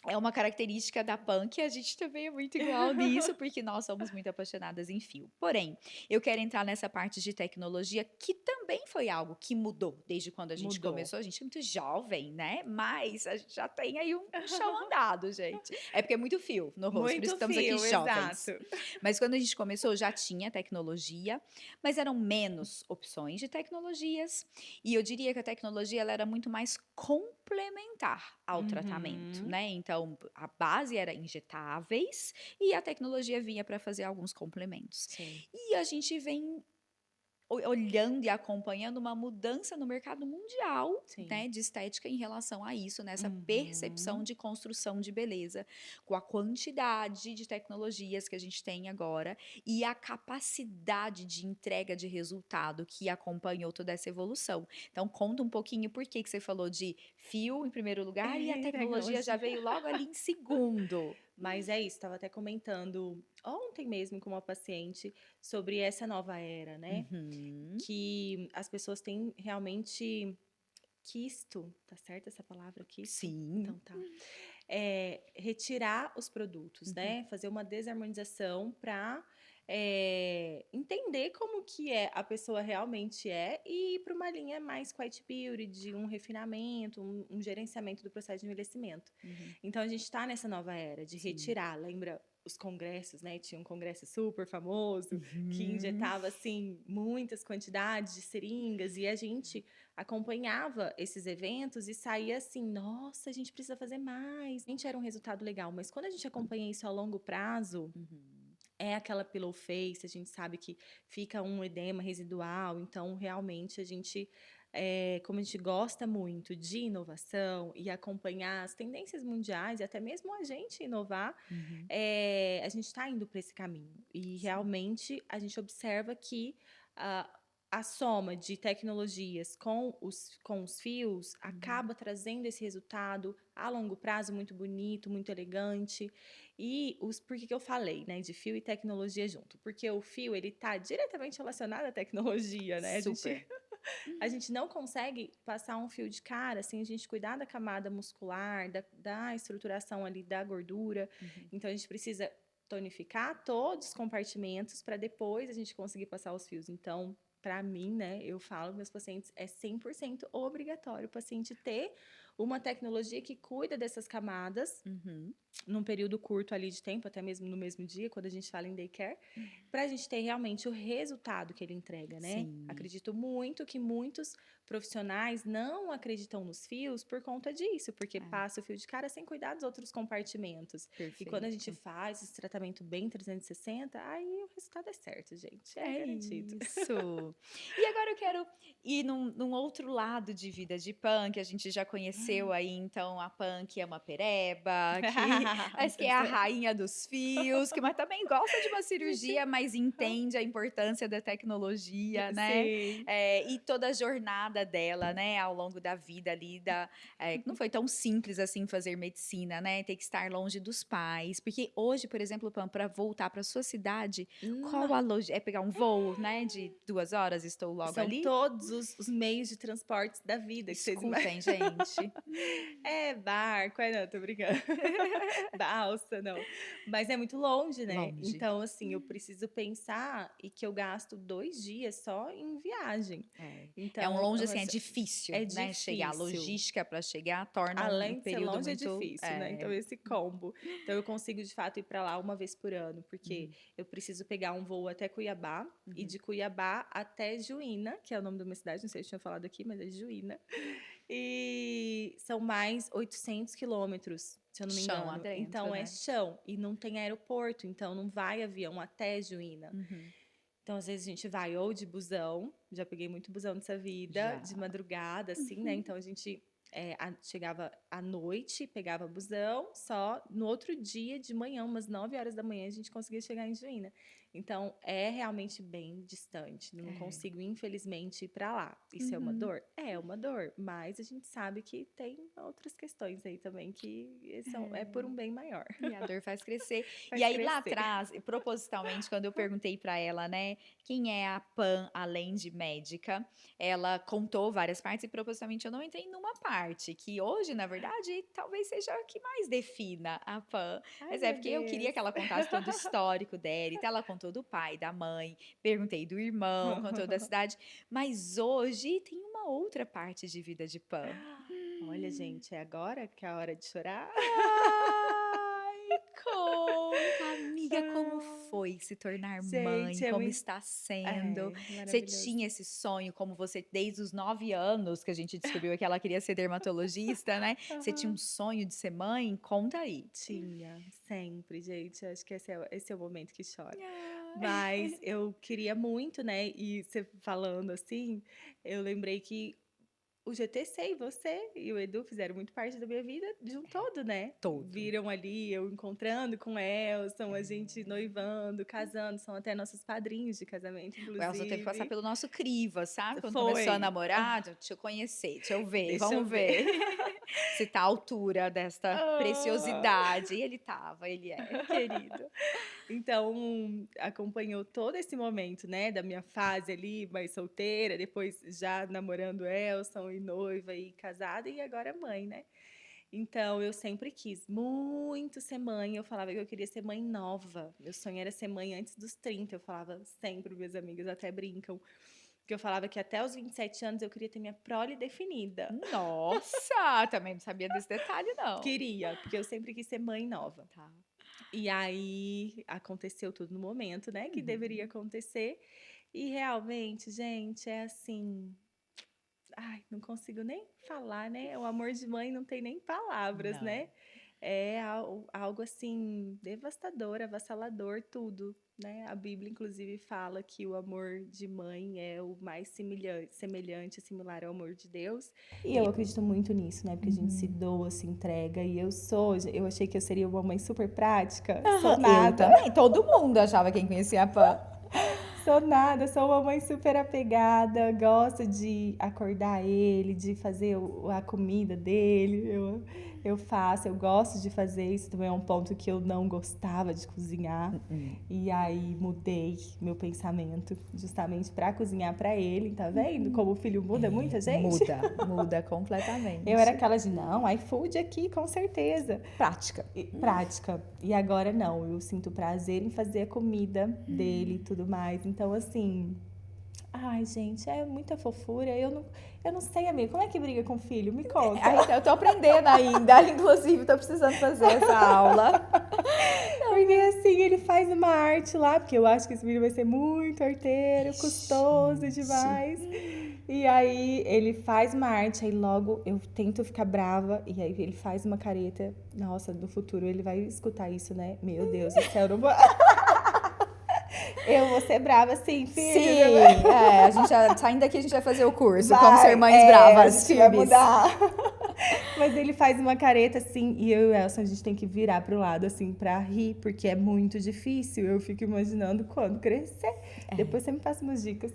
é uma característica da Punk, a gente também é muito igual nisso, porque nós somos muito apaixonadas em fio. Porém, eu quero entrar nessa parte de tecnologia, que também foi algo que mudou desde quando a gente Mudou. começou. A gente é muito jovem, né? Mas a gente já tem aí um chão andado, gente. É porque é muito fio no rosto, por isso que Muito estamos aqui fio, jovens. exato. Mas quando a gente começou, já tinha tecnologia, mas eram menos opções de tecnologias. E eu diria que a tecnologia ela era muito mais complementar ao tratamento, Uhum. né? Então, a base era injetáveis e a tecnologia vinha para fazer alguns complementos. Sim. E a gente vem olhando e acompanhando uma mudança no mercado mundial, Sim. né, de estética em relação a isso, nessa percepção Uhum. de construção de beleza, com a quantidade de tecnologias que a gente tem agora e a capacidade de entrega de resultado que acompanhou toda essa evolução. Então, conta um pouquinho por que você falou de fio em primeiro lugar e a tecnologia já Tecnologia. veio logo ali em segundo. Mas é isso, estava até comentando ontem mesmo com uma paciente sobre essa nova era, né? Uhum. Que as pessoas têm realmente quisto, tá certo essa palavra, quisto? Sim. Então tá. Retirar os produtos, Uhum. né? Fazer uma desarmonização para entender como que a pessoa realmente é e ir para uma linha mais quiet beauty, de um refinamento, um gerenciamento do processo de envelhecimento. Uhum. Então a gente está nessa nova era de Sim. retirar, lembra? os congressos, né? Tinha um congresso super famoso que Uhum. injetava assim muitas quantidades de seringas e a gente acompanhava esses eventos e saía assim, nossa, a gente precisa fazer mais. A gente era um resultado legal, mas quando a gente acompanha isso a longo prazo, Uhum. é aquela pillow face, a gente sabe que fica um edema residual, então realmente a gente, como a gente gosta muito de inovação e acompanhar as tendências mundiais e até mesmo a gente inovar, Uhum. a gente está indo para esse caminho. E Sim. realmente a gente observa que a, a soma de tecnologias com os fios Uhum. acaba trazendo esse resultado a longo prazo muito bonito, muito elegante. Por que que eu falei, né, de fio e tecnologia junto? Porque o fio, ele está diretamente relacionado à tecnologia, né? Super. A gente não consegue passar um fio de cara sem a gente cuidar da camada muscular, da estruturação ali da gordura. Uhum. Então, a gente precisa tonificar todos os compartimentos para depois a gente conseguir passar os fios. Então, para mim, né, eu falo para meus pacientes, é 100% obrigatório o paciente ter uma tecnologia que cuida dessas camadas Uhum. num período curto ali de tempo, até mesmo no mesmo dia, quando a gente fala em daycare, para a gente ter realmente o resultado que ele entrega, né? Sim. Acredito muito que muitos profissionais não acreditam nos fios por conta disso, porque É, passa o fio de cara sem cuidar dos outros compartimentos. E quando a gente perfeito. faz esse tratamento bem 360, aí o resultado é certo, gente, é É garantido. isso. E agora eu quero ir num outro lado de vida de Pan, que a gente já conheceu aí, então a Pan que é uma pereba, que mas que é a rainha dos fios, que mas também gosta de uma Gente, cirurgia, mas entende a importância da tecnologia, né. sim. E toda a jornada dela, né, ao longo da vida ali não foi tão simples assim fazer medicina, né, ter que estar longe dos pais, porque hoje, por exemplo, Pan, para voltar para sua cidade, qual a logi é pegar um voo, né, de 2 horas, estou logo São ali? todos os meios de transportes da vida que vocês Escutem, gente. é barco, não, tô brincando. Balsa, não. Mas é muito longe, né. Longe. Então, assim, eu preciso pensar e que eu gasto 2 dias só em viagem. É. É um Então, longe, assim, é difícil, é né, chegar. A difícil. logística para chegar torna um Além de ser período longe, é muito difícil, né, então esse combo. Então eu consigo de fato ir para lá uma vez por ano, porque Uhum, eu preciso pegar um voo até Cuiabá, e uhum. de Cuiabá até Juína, que é o nome da minha cidade, não sei se eu tinha falado aqui, mas é Juína. E são mais 800 quilômetros, se eu não me Chão engano. adentro, Então é né. chão e não tem aeroporto, então não vai avião até Juína. Uhum. Então, às vezes, a gente vai ou de busão, já peguei muito busão nessa vida, Já. de madrugada, assim, né? Então, a gente chegava à noite, pegava busão, só no outro dia, de manhã, umas 9 horas da manhã, a gente conseguia chegar em Juína. Então, é realmente bem distante, não É. consigo, infelizmente, ir para lá. Isso é uma Uhum. dor? É uma dor, mas a gente sabe que tem outras questões aí também que é por um bem maior. E a dor faz crescer. E Faz aí lá crescer. atrás, e propositalmente, quando eu perguntei para ela, né, quem é a Pan além de médica, ela contou várias partes e propositalmente eu não entrei numa parte, que hoje, na verdade, talvez seja a que mais defina a Pan. Ai, Mas é meu porque eu queria Deus. que ela contasse todo o histórico dela, então ela contou do pai, da mãe, perguntei do irmão, contou da cidade, mas hoje tem uma outra parte de vida de Pan. Olha, gente, é agora que é a hora de chorar? Ai, conta, amiga, como Ah, foi se tornar mãe? gente, é Como muito está sendo? é, Você maravilhoso. tinha esse sonho, como você, desde os 9 anos, que a gente descobriu que ela queria ser dermatologista, né? Você tinha um Aham. sonho de ser mãe? Conta aí. Tinha, sempre, gente, acho que esse é o momento que chora. Mas Ai. eu queria muito, né, e você falando assim, eu lembrei que o GTC e você e o Edu fizeram muito parte da minha vida de um todo, né. Todo. Viram ali eu encontrando com o Elson, a gente É. noivando, casando, são até nossos padrinhos de casamento, O Elson teve que passar inclusive. pelo nosso crivo, sabe? Quando começou a Foi. namorar, deixa eu conhecer, deixa eu ver, Deixa eu vamos ver. ver se tá à altura desta Ah. preciosidade. E ele tava, ele é, querido. Então, acompanhou todo esse momento, né, da minha fase ali, mais solteira, depois já namorando Elson e noiva e casada e agora mãe, né. Então eu sempre quis muito ser mãe, eu falava que eu queria ser mãe nova, meu sonho era ser mãe antes dos 30. Eu falava sempre, minhas amigas até brincam, que eu falava que até os 27 anos eu queria ter minha prole definida. Nossa, também não sabia desse detalhe não. Queria, porque eu sempre quis ser mãe nova. Tá. E aí aconteceu tudo no momento, né, que deveria acontecer. E realmente, gente, é assim, ai, não consigo nem falar, né? O amor de mãe não tem nem palavras, Não. né? É algo assim devastador, avassalador, tudo, né? A Bíblia inclusive fala que o amor de mãe é o mais semelhante, similar ao amor de Deus. E eu acredito muito nisso, né? Porque a gente se doa, se entrega. E eu achei que eu seria uma mãe super prática. Sou Eu nada. também. Todo mundo achava quem conhecia a Pan. Sou nada, sou uma mãe super apegada, gosto de acordar ele, de fazer a comida dele. Eu faço, eu gosto de fazer isso. Também é um ponto que eu não gostava de cozinhar. E aí mudei meu pensamento justamente para cozinhar para ele, tá vendo? Como o filho muda muita gente. Muda completamente. Eu era aquela de não, iFood aqui, com certeza. Prática. Prática. E agora não, eu sinto prazer em fazer a comida dele e tudo mais. Então, assim. Ai, gente, é muita fofura. Eu não sei, amiga. Como é que briga com o filho? Me conta. Eu tô aprendendo ainda. Inclusive, tô precisando fazer essa aula. Porque assim, ele faz uma arte lá, porque eu acho que esse vídeo vai ser muito arteiro, custoso demais. E aí ele faz uma arte, aí logo eu tento ficar brava, e aí ele faz uma careta. Nossa, no futuro ele vai escutar isso, né? Meu Deus do céu, não vou... Eu vou ser brava, sim, filho. Sim, a gente já, saindo daqui a gente vai fazer o curso. Vai, Como ser mães bravas, a gente vai firmes. mudar. Mas ele faz uma careta assim, e eu e o Elson, a gente tem que virar pro lado assim pra rir, porque é muito difícil. Eu fico imaginando quando crescer. Depois você me passa umas dicas.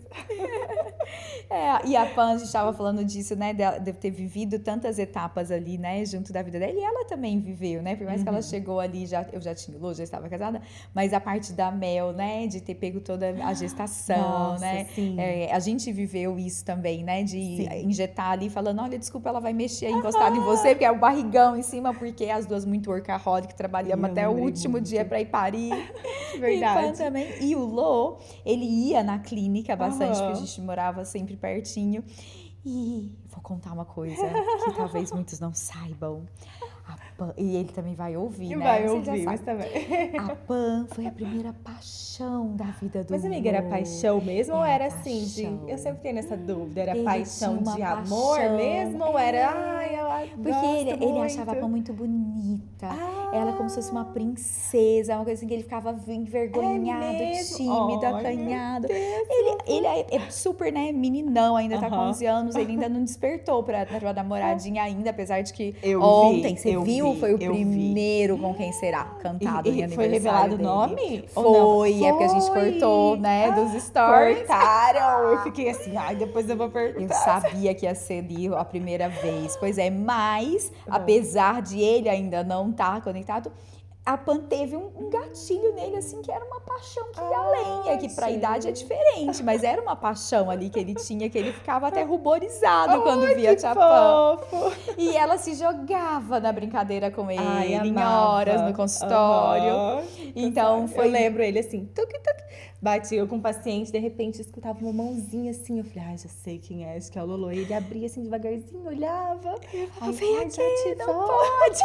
E a Pan, a gente estava falando disso, né? De ter vivido tantas etapas ali, né? Junto da vida dela. E ela também viveu, né? Por mais que ela chegou ali, eu já tinha o Lô, já estava casada. Mas a parte da Mel, né? De ter pego toda a gestação, Nossa, né? sim. A gente viveu isso também, né? De Sim. injetar ali, falando, olha, desculpa, ela vai mexer encostada em você, porque é o barrigão em cima, porque as duas muito workaholic, trabalhamos Eu até o lembrei último muito. dia para ir parir. Verdade. E Pan também. E o Lô, ele ia na clínica bastante, porque a Aham. gente morava sempre pertinho. E vou contar uma coisa que talvez muitos não saibam. A Pan, e ele também vai ouvir, né? Vai Você já ouvir, mas sabe. também. A Pan foi a primeira paixão da vida do Mas, amiga, era Lô. paixão mesmo ou Era era assim de. paixão. Eu sempre tenho essa dúvida. Era Ele paixão tinha uma de amor paixão, mesmo? Ou era. Ai, eu Porque gosto ele achava a muito. Pan muito bonita. Ela como se fosse uma Ah, princesa, uma coisa assim que ele ficava é envergonhado, mesmo? tímido, Ai, meu acanhado. Deus. Ele é super, né, meninão, ainda tá com Aham. 11 anos, ele ainda não despertou pra namoradinha ainda, apesar de que Eu ontem, vi, você eu viu, vi, foi o eu vi. primeiro com quem será cantado em E foi aniversário revelado o dele. nome? Ou não? Foi, é porque a gente cortou, né, dos stories. Cortaram! Eu fiquei assim, ai, depois eu vou Eu perguntar. sabia que ia ser ali a primeira vez. Pois é, mas apesar de ele ainda não estar conectado, a Pan teve um gatilho nele, assim, que era uma paixão que ia além. É que pra idade é diferente, mas era uma paixão ali que ele tinha, que ele ficava até ruborizado quando via a Tia Pan. Fofo! E ela se jogava na brincadeira com ele, Ai, em amava. horas no consultório. Aham. Então foi. Eu lembro ele assim, tuc, tuc. Batia eu com o paciente, de repente escutava uma mãozinha assim. Eu falei, ai, já sei quem é, acho que é o Lolo. E ele abria assim devagarzinho, olhava. Ai, Vem ai, aqui, já te não vou. pode.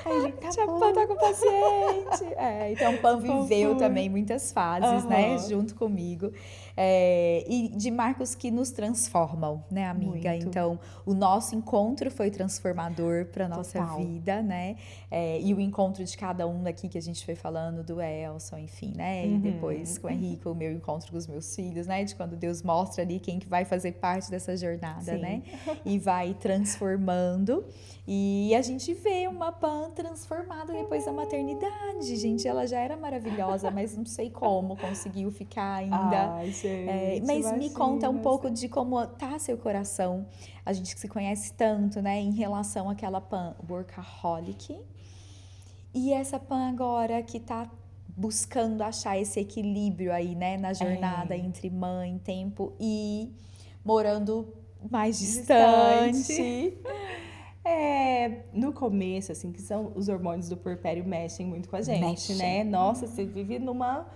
Aí ele, tá Tia bom. Pan tá com paciente. Então, Pan viveu Fofura. também muitas fases, né? Aham. Junto comigo. E de marcos que nos transformam, né, amiga? Muito. Então, o nosso encontro foi transformador pra nossa Total. vida, né? E o encontro de cada um aqui que a gente foi falando, do Elson, enfim, né? E depois com o Henrique, o meu encontro com os meus filhos, né? De quando Deus mostra ali quem que vai fazer parte dessa jornada, Sim. né? E vai transformando. E a gente vê uma Pan transformada depois da maternidade, gente. Ela já era maravilhosa, mas não sei como conseguiu ficar ainda. Ai, gente, Mas me conta um imagina. pouco de como tá seu coração. A gente que se conhece tanto, né? Em relação àquela Pan workaholic. E essa Pan agora que tá buscando achar esse equilíbrio aí, né? Na jornada entre mãe, tempo e morando mais distante. No começo, assim, que são os hormônios do puerpério mexem muito com a gente, Mexem. né? Nossa, você vive numa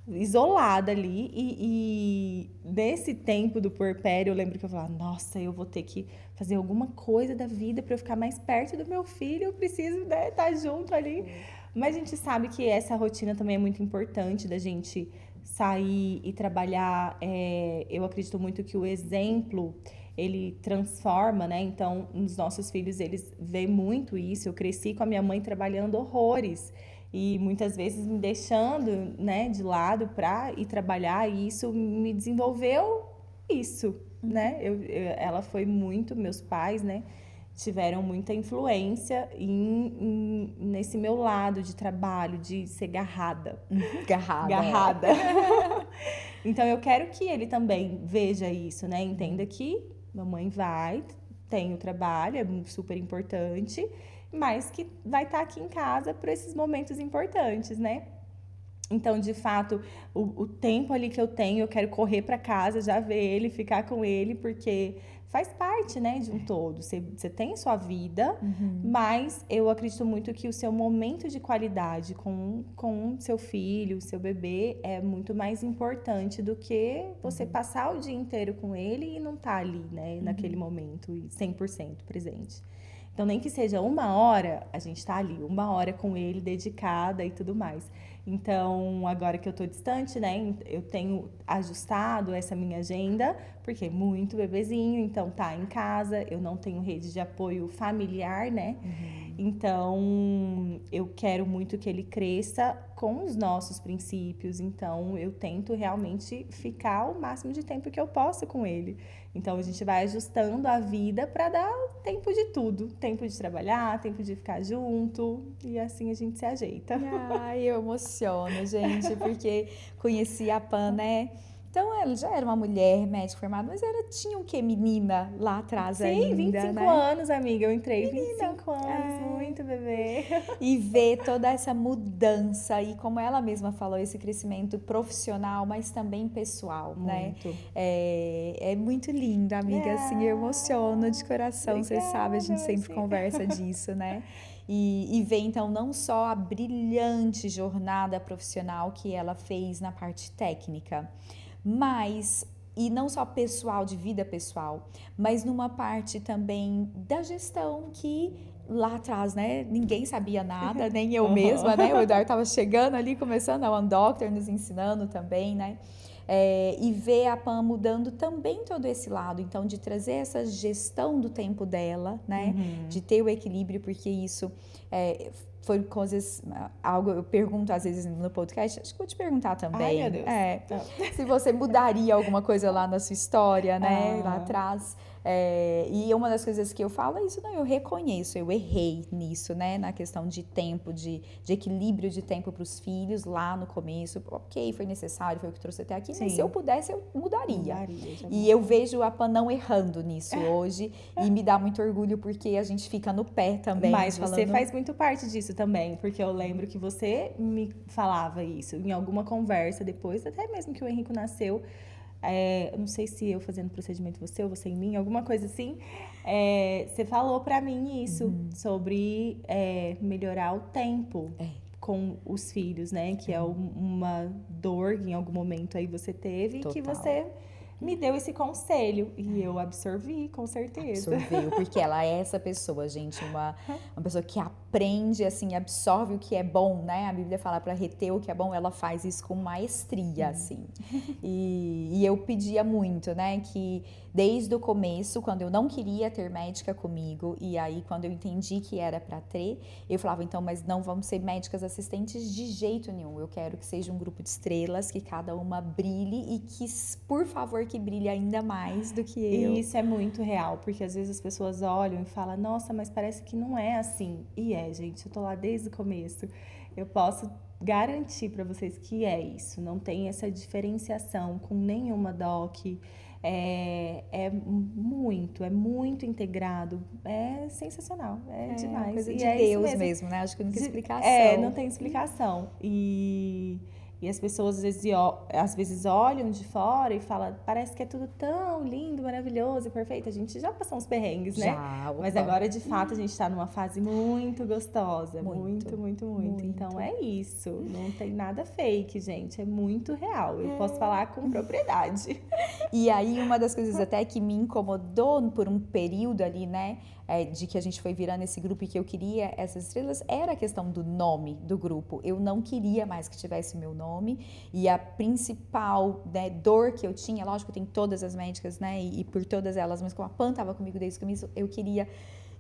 isolada ali e nesse tempo do puerpério eu lembro que eu falava, nossa, eu vou ter que fazer alguma coisa da vida para eu ficar mais perto do meu filho, eu preciso, né, estar junto ali. Mas a gente sabe que essa rotina também é muito importante da gente sair e trabalhar. Eu acredito muito que o exemplo, ele transforma, né? Então, os nossos filhos, eles veem muito isso. Eu cresci com a minha mãe trabalhando horrores e muitas vezes me deixando, né, de lado para ir trabalhar, e isso me desenvolveu isso, né? Ela foi muito, meus pais, né, tiveram muita influência nesse meu lado de trabalho, de ser garrada. Garrada. Garrada. Então eu quero que ele também veja isso, né? Entenda que mamãe vai, tem o trabalho, é super importante, mas que vai estar aqui em casa para esses momentos importantes, né? Então, de fato, o tempo ali que eu tenho, eu quero correr para casa, já ver ele, ficar com ele, porque faz parte, né, de um todo. Você tem sua vida, mas eu acredito muito que o seu momento de qualidade com seu filho, seu bebê, é muito mais importante do que você passar o dia inteiro com ele e não estar ali, né, naquele momento, e 100% presente. Então, nem que seja 1 hora, a gente tá ali, 1 hora com ele, dedicada e tudo mais. Então, agora que eu tô distante, né, eu tenho ajustado essa minha agenda, porque é muito bebezinho, então tá em casa, eu não tenho rede de apoio familiar, né? Então, eu quero muito que ele cresça com os nossos princípios, então eu tento realmente ficar o máximo de tempo que eu posso com ele. Então, a gente vai ajustando a vida para dar tempo de tudo. Tempo de trabalhar, tempo de ficar junto. E assim a gente se ajeita. Ai, eu emociono, gente, porque conheci a Pan, né? Então, ela já era uma mulher médica formada, mas ela tinha o quê, menina, lá atrás ainda, Sim, 25 né? anos, amiga. Eu entrei 25 anos, muito bebê. E ver toda essa mudança e, como ela mesma falou, esse crescimento profissional, mas também pessoal, né? Muito. É muito lindo, amiga, assim, eu emociono de coração, você sabe, a gente sempre conversa disso, né? E ver, então, não só a brilhante jornada profissional que ela fez na parte técnica, mas, e não só pessoal, de vida pessoal, mas numa parte também da gestão que lá atrás, né, ninguém sabia nada, nem eu mesma, né, o Eduardo estava chegando ali, começando, a One Doctor nos ensinando também, né, e ver a Pan mudando também todo esse lado, então de trazer essa gestão do tempo dela, né, de ter o equilíbrio, porque isso foi coisas, algo eu pergunto às vezes no podcast, acho que vou te perguntar também. Ai, meu Deus. Se você mudaria alguma coisa lá na sua história, né, lá atrás. E uma das coisas que eu falo é isso, não, eu reconheço, eu errei nisso, né, na questão de tempo, de equilíbrio de tempo para os filhos lá no começo, ok, foi necessário, foi o que trouxe até aqui, mas se eu pudesse, eu mudaria. E eu vejo a Pan não errando nisso hoje, e me dá muito orgulho porque a gente fica no pé também. Mas você faz muito parte disso também, porque eu lembro que você me falava isso em alguma conversa depois, até mesmo que o Henrico nasceu. Eu não sei se eu fazendo procedimento ou você em mim, alguma coisa assim. Você falou pra mim isso, sobre melhorar o tempo com os filhos, né? Que é uma dor que em algum momento aí você teve. Total. E que você me deu esse conselho e eu absorvi, com certeza. Absorveu, porque ela é essa pessoa, gente, uma pessoa que aprende, assim, absorve o que é bom, né? A Bíblia fala para reter o que é bom, ela faz isso com maestria, assim. E eu pedia muito, né, que desde o começo, quando eu não queria ter médica comigo, e aí quando eu entendi que era para ter, eu falava, então, mas não vamos ser médicas assistentes de jeito nenhum. Eu quero que seja um grupo de estrelas, que cada uma brilhe e que, por favor, que brilhe ainda mais do que eu. E isso é muito real, porque às vezes as pessoas olham e falam, nossa, mas parece que não é assim. E gente, eu tô lá desde o começo. Eu posso garantir para vocês que é isso. Não tem essa diferenciação com nenhuma doc. É muito integrado. É sensacional, demais. Coisa de Deus mesmo, né? Acho que não tem explicação. Não tem explicação. E E as pessoas às vezes olham de fora e falam, parece que é tudo tão lindo, maravilhoso e perfeito. A gente já passou uns perrengues, né? Já, Mas opa. agora, de fato, a gente tá numa fase muito gostosa. Muito, Muito. Então é isso. Não tem nada fake, gente. É muito real. Eu posso falar com propriedade. E aí, uma das coisas até que me incomodou por um período ali, né, de que a gente foi virando esse grupo e que eu queria essas estrelas, era a questão do nome do grupo. Eu não queria mais que tivesse o meu nome, e a principal, né, dor que eu tinha, lógico, tem todas as médicas, né, e por todas elas, mas como a Pan estava comigo desde o começo, eu queria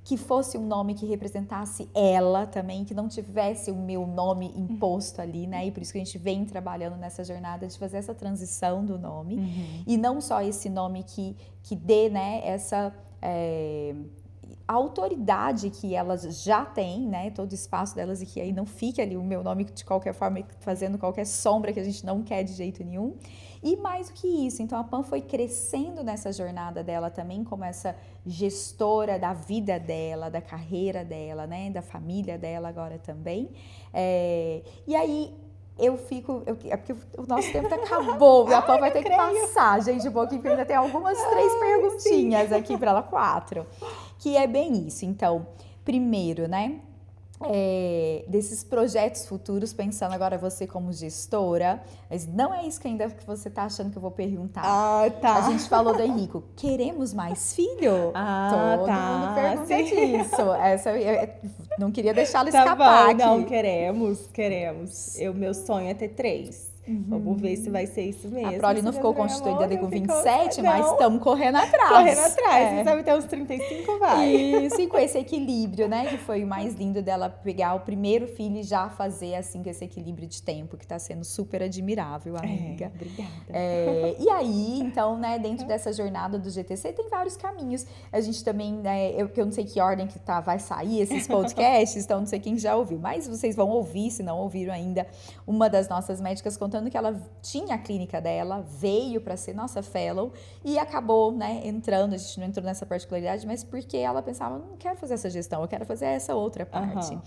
que fosse um nome que representasse ela também, que não tivesse o meu nome imposto ali, né? E por isso que a gente vem trabalhando nessa jornada de fazer essa transição do nome. E não só esse nome que dê, né, essa a autoridade que elas já têm, né? Todo o espaço delas, e que aí não fique ali o meu nome de qualquer forma fazendo qualquer sombra que a gente não quer de jeito nenhum. E mais do que isso, então a Pan foi crescendo nessa jornada dela também como essa gestora da vida dela, da carreira dela, né, da família dela agora também. E aí eu fico, é porque o nosso tempo acabou, e a Pan vai ter que passar, gente, um pouquinho, porque ainda tem algumas 3 perguntinhas aqui para ela, 4, que é bem isso. Então, primeiro, né, desses projetos futuros, pensando agora você como gestora, mas não é isso que ainda que você tá achando que eu vou perguntar. Tá. A gente falou do Henrico, queremos mais filho? Todo mundo pergunta disso. Essa, eu não queria deixá-lo escapar aqui. Não, queremos. Meu sonho é ter 3. Vamos ver se vai ser isso mesmo. A Proli não ficou constituída com 27, mas não. estamos correndo atrás. Quem sabe até uns 35 vai. Isso, e com esse equilíbrio, né? Que foi o mais lindo dela pegar o primeiro filho e já fazer assim com esse equilíbrio de tempo, que tá sendo super admirável, amiga. Obrigada. E aí, então, né, dentro dessa jornada do GTC tem vários caminhos. A gente também, né, eu não sei que ordem que vai sair esses podcasts, então não sei quem já ouviu, mas vocês vão ouvir, se não ouviram ainda, uma das nossas médicas contando que ela tinha a clínica dela, veio para ser nossa fellow e acabou, né, entrando, a gente não entrou nessa particularidade, mas porque ela pensava, não quero fazer essa gestão, eu quero fazer essa outra parte.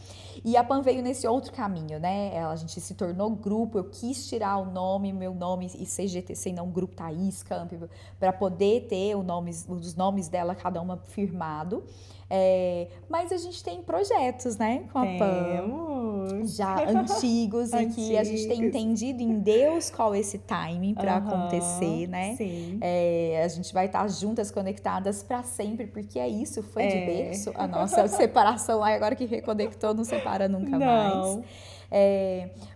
E a Pan veio nesse outro caminho, né, a gente se tornou grupo, eu quis tirar o nome, meu nome, e ser GTC e não Grupo Thaís Campbell, para poder ter os nomes dela, cada uma firmado. Mas a gente tem projetos, né, com a Pan, já antigos, e que a gente tem entendido em Deus qual esse timing para acontecer, né? Sim. A gente vai estar juntas, conectadas para sempre, porque é isso, foi de berço a nossa separação lá, e agora que reconectou, não separa nunca mais.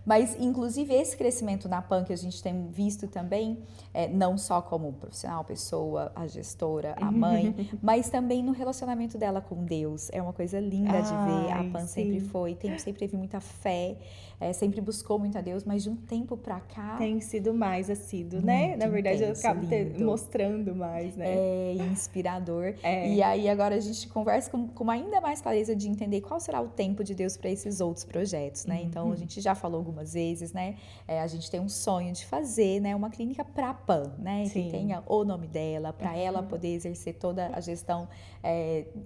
Mas, inclusive, esse crescimento na Pan que a gente tem visto também, não só como profissional, pessoa, a gestora, a mãe, mas também no relacionamento dela com Deus. É uma coisa linda de ver. A Pan sempre teve muita fé, sempre buscou muito a Deus, mas de um tempo pra cá... Tem sido mais assíduo, né? Na verdade, eu acabo mostrando mais, né? Inspirador. E aí, agora a gente conversa com ainda mais clareza de entender qual será o tempo de Deus para esses outros projetos, né? Então, a gente já falou algumas vezes, né? A gente tem um sonho de fazer, né, uma clínica para a Pan, né? Que tenha o nome dela, para ela poder exercer toda a gestão,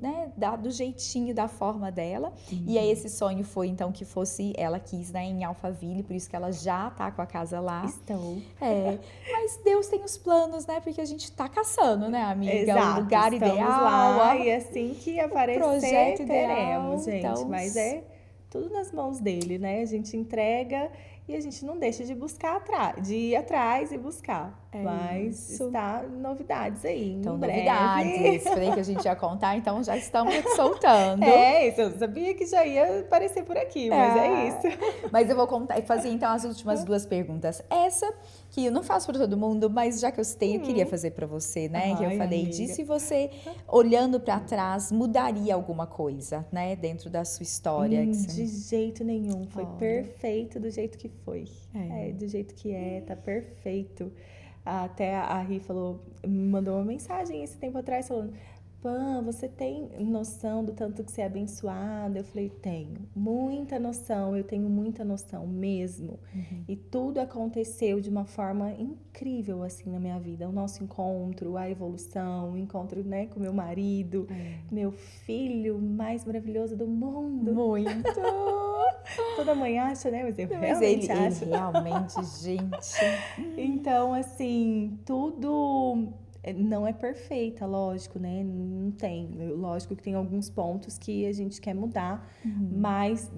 né, do jeitinho, da forma dela. E aí esse sonho foi, então, que fosse, ela quis, né, em Alphaville, por isso que ela já tá com a casa lá. Mas Deus tem os planos, né? Porque a gente tá caçando, né, amiga? Exato, o lugar ideal. Lá, e assim que aparecer, projeto teremos, gente. Então, mas tudo nas mãos dele, né? A gente entrega e a gente não deixa de de ir atrás e buscar. Mas está novidades aí. Então, breve. novidades. Falei que a gente ia contar, então já estamos soltando. Isso. Eu sabia que já ia aparecer por aqui, mas é isso. Mas eu vou contar e fazer então as últimas 2 perguntas. Essa, que eu não faço para todo mundo, mas já que eu citei, eu queria fazer para você, né? Que eu falei de se você, olhando para trás, mudaria alguma coisa, né? Dentro da sua história. De jeito nenhum. Foi perfeito do jeito que foi. Do jeito que tá perfeito. Até a Ri me mandou uma mensagem esse tempo atrás falando: Pan, você tem noção do tanto que você é abençoada? Eu falei, tenho muita noção, eu tenho muita noção mesmo. E tudo aconteceu de uma forma incrível, assim, na minha vida. O nosso encontro, a evolução, o encontro, né, com meu marido, meu filho mais maravilhoso do mundo. Muito! Toda mãe acha, né? Mas eu Mas realmente acho. ele realmente, gente. Então, assim, tudo não é perfeita, lógico, né? Não tem. Lógico que tem alguns pontos que a gente quer mudar, mas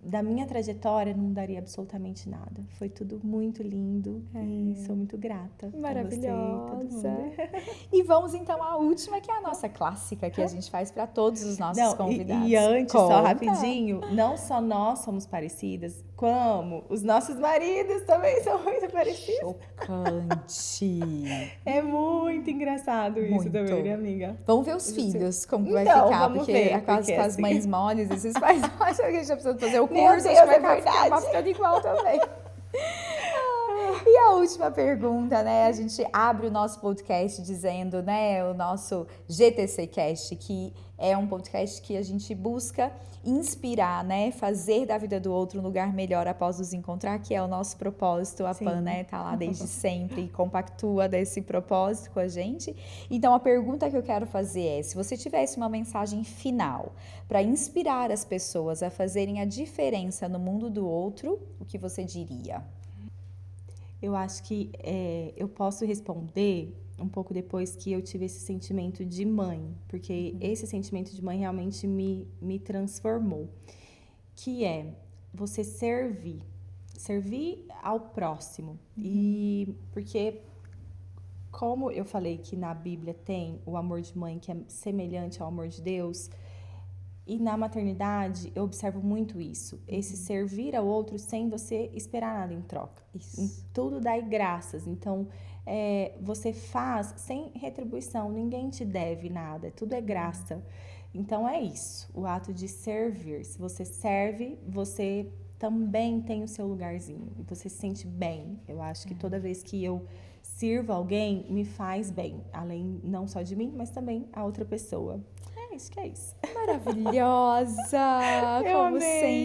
da minha trajetória não mudaria absolutamente nada. Foi tudo muito lindo e sou muito grata a você e todo Maravilhosa. mundo. E vamos então à última, que é a nossa clássica, que a gente faz para todos os nossos Não, convidados. e antes, só Conta. rapidinho, não só nós somos parecidas, como os nossos maridos também são muito parecidos. Chocante. É muito engraçado isso Muito. também, né, amiga? Vamos ver os filhos, como que vai Então, ficar, vamos porque ver, é com as porque as assim- mães moles, esses pais moles, a gente já precisa fazer o Meu curso, Deus, acho que é vai acabar verdade. ficando igual também. E a última pergunta, né? A gente abre o nosso podcast dizendo, né? O nosso GTC Cast, que é um podcast que a gente busca inspirar, né? Fazer da vida do outro um lugar melhor após nos encontrar, que é o nosso propósito. A Pan, né? Tá lá desde sempre e compactua desse propósito com a gente. Então, a pergunta que eu quero fazer é: se você tivesse uma mensagem final para inspirar as pessoas a fazerem a diferença no mundo do outro, o que você diria? Eu acho que eu posso responder um pouco depois que eu tive esse sentimento de mãe, porque esse sentimento de mãe realmente me transformou, que é você servir ao próximo. E porque, como eu falei que na Bíblia tem o amor de mãe que é semelhante ao amor de Deus, e na maternidade eu observo muito isso, esse servir ao outro sem você esperar nada em troca. Isso. Tudo dá graças, então você faz sem retribuição, ninguém te deve nada, tudo é graça. Então é isso, o ato de servir. Se você serve, você também tem o seu lugarzinho e você se sente bem. Eu acho que toda vez que eu sirvo alguém, me faz bem, além não só de mim, mas também a outra pessoa. Acho que é isso. Maravilhosa! Eu Como amei.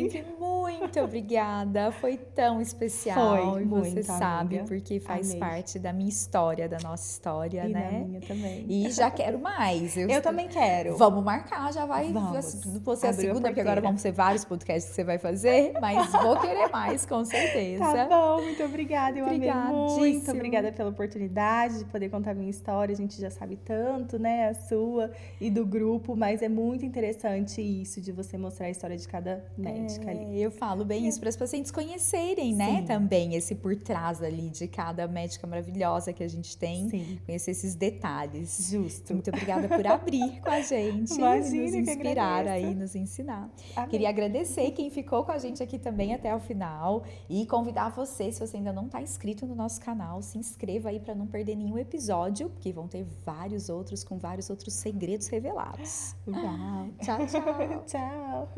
sempre, muito obrigada. Foi tão especial. Foi e você muito, sabe, amiga. porque faz Amei. parte da minha história, da nossa história, E né? na minha também. E já quero mais. Eu também quero. Vamos marcar, já vai. Vamos. Não vou ser a Abriu a segunda, porque agora porteira. vão ser vários podcasts que você vai fazer, mas vou querer mais, com certeza. Tá bom, muito obrigada. Eu amei muito. Obrigadíssimo. Obrigada pela oportunidade de poder contar a minha história. A gente já sabe tanto, né? A sua e do grupo, mas é muito interessante isso de você mostrar a história de cada médica ali. Eu falo bem isso para as pacientes conhecerem, né? Sim. Também esse por trás ali de cada médica maravilhosa que a gente tem. Sim. Conhecer esses detalhes. Justo. Muito obrigada por abrir com a gente. Imagina, nos que inspirar agradeço. aí, nos ensinar. Amém. Queria agradecer quem ficou com a gente aqui também até o final e convidar você, se você ainda não está inscrito no nosso canal, se inscreva aí para não perder nenhum episódio, porque vão ter vários outros com vários outros segredos revelados. Uau. Tchau, tchau. Tchau.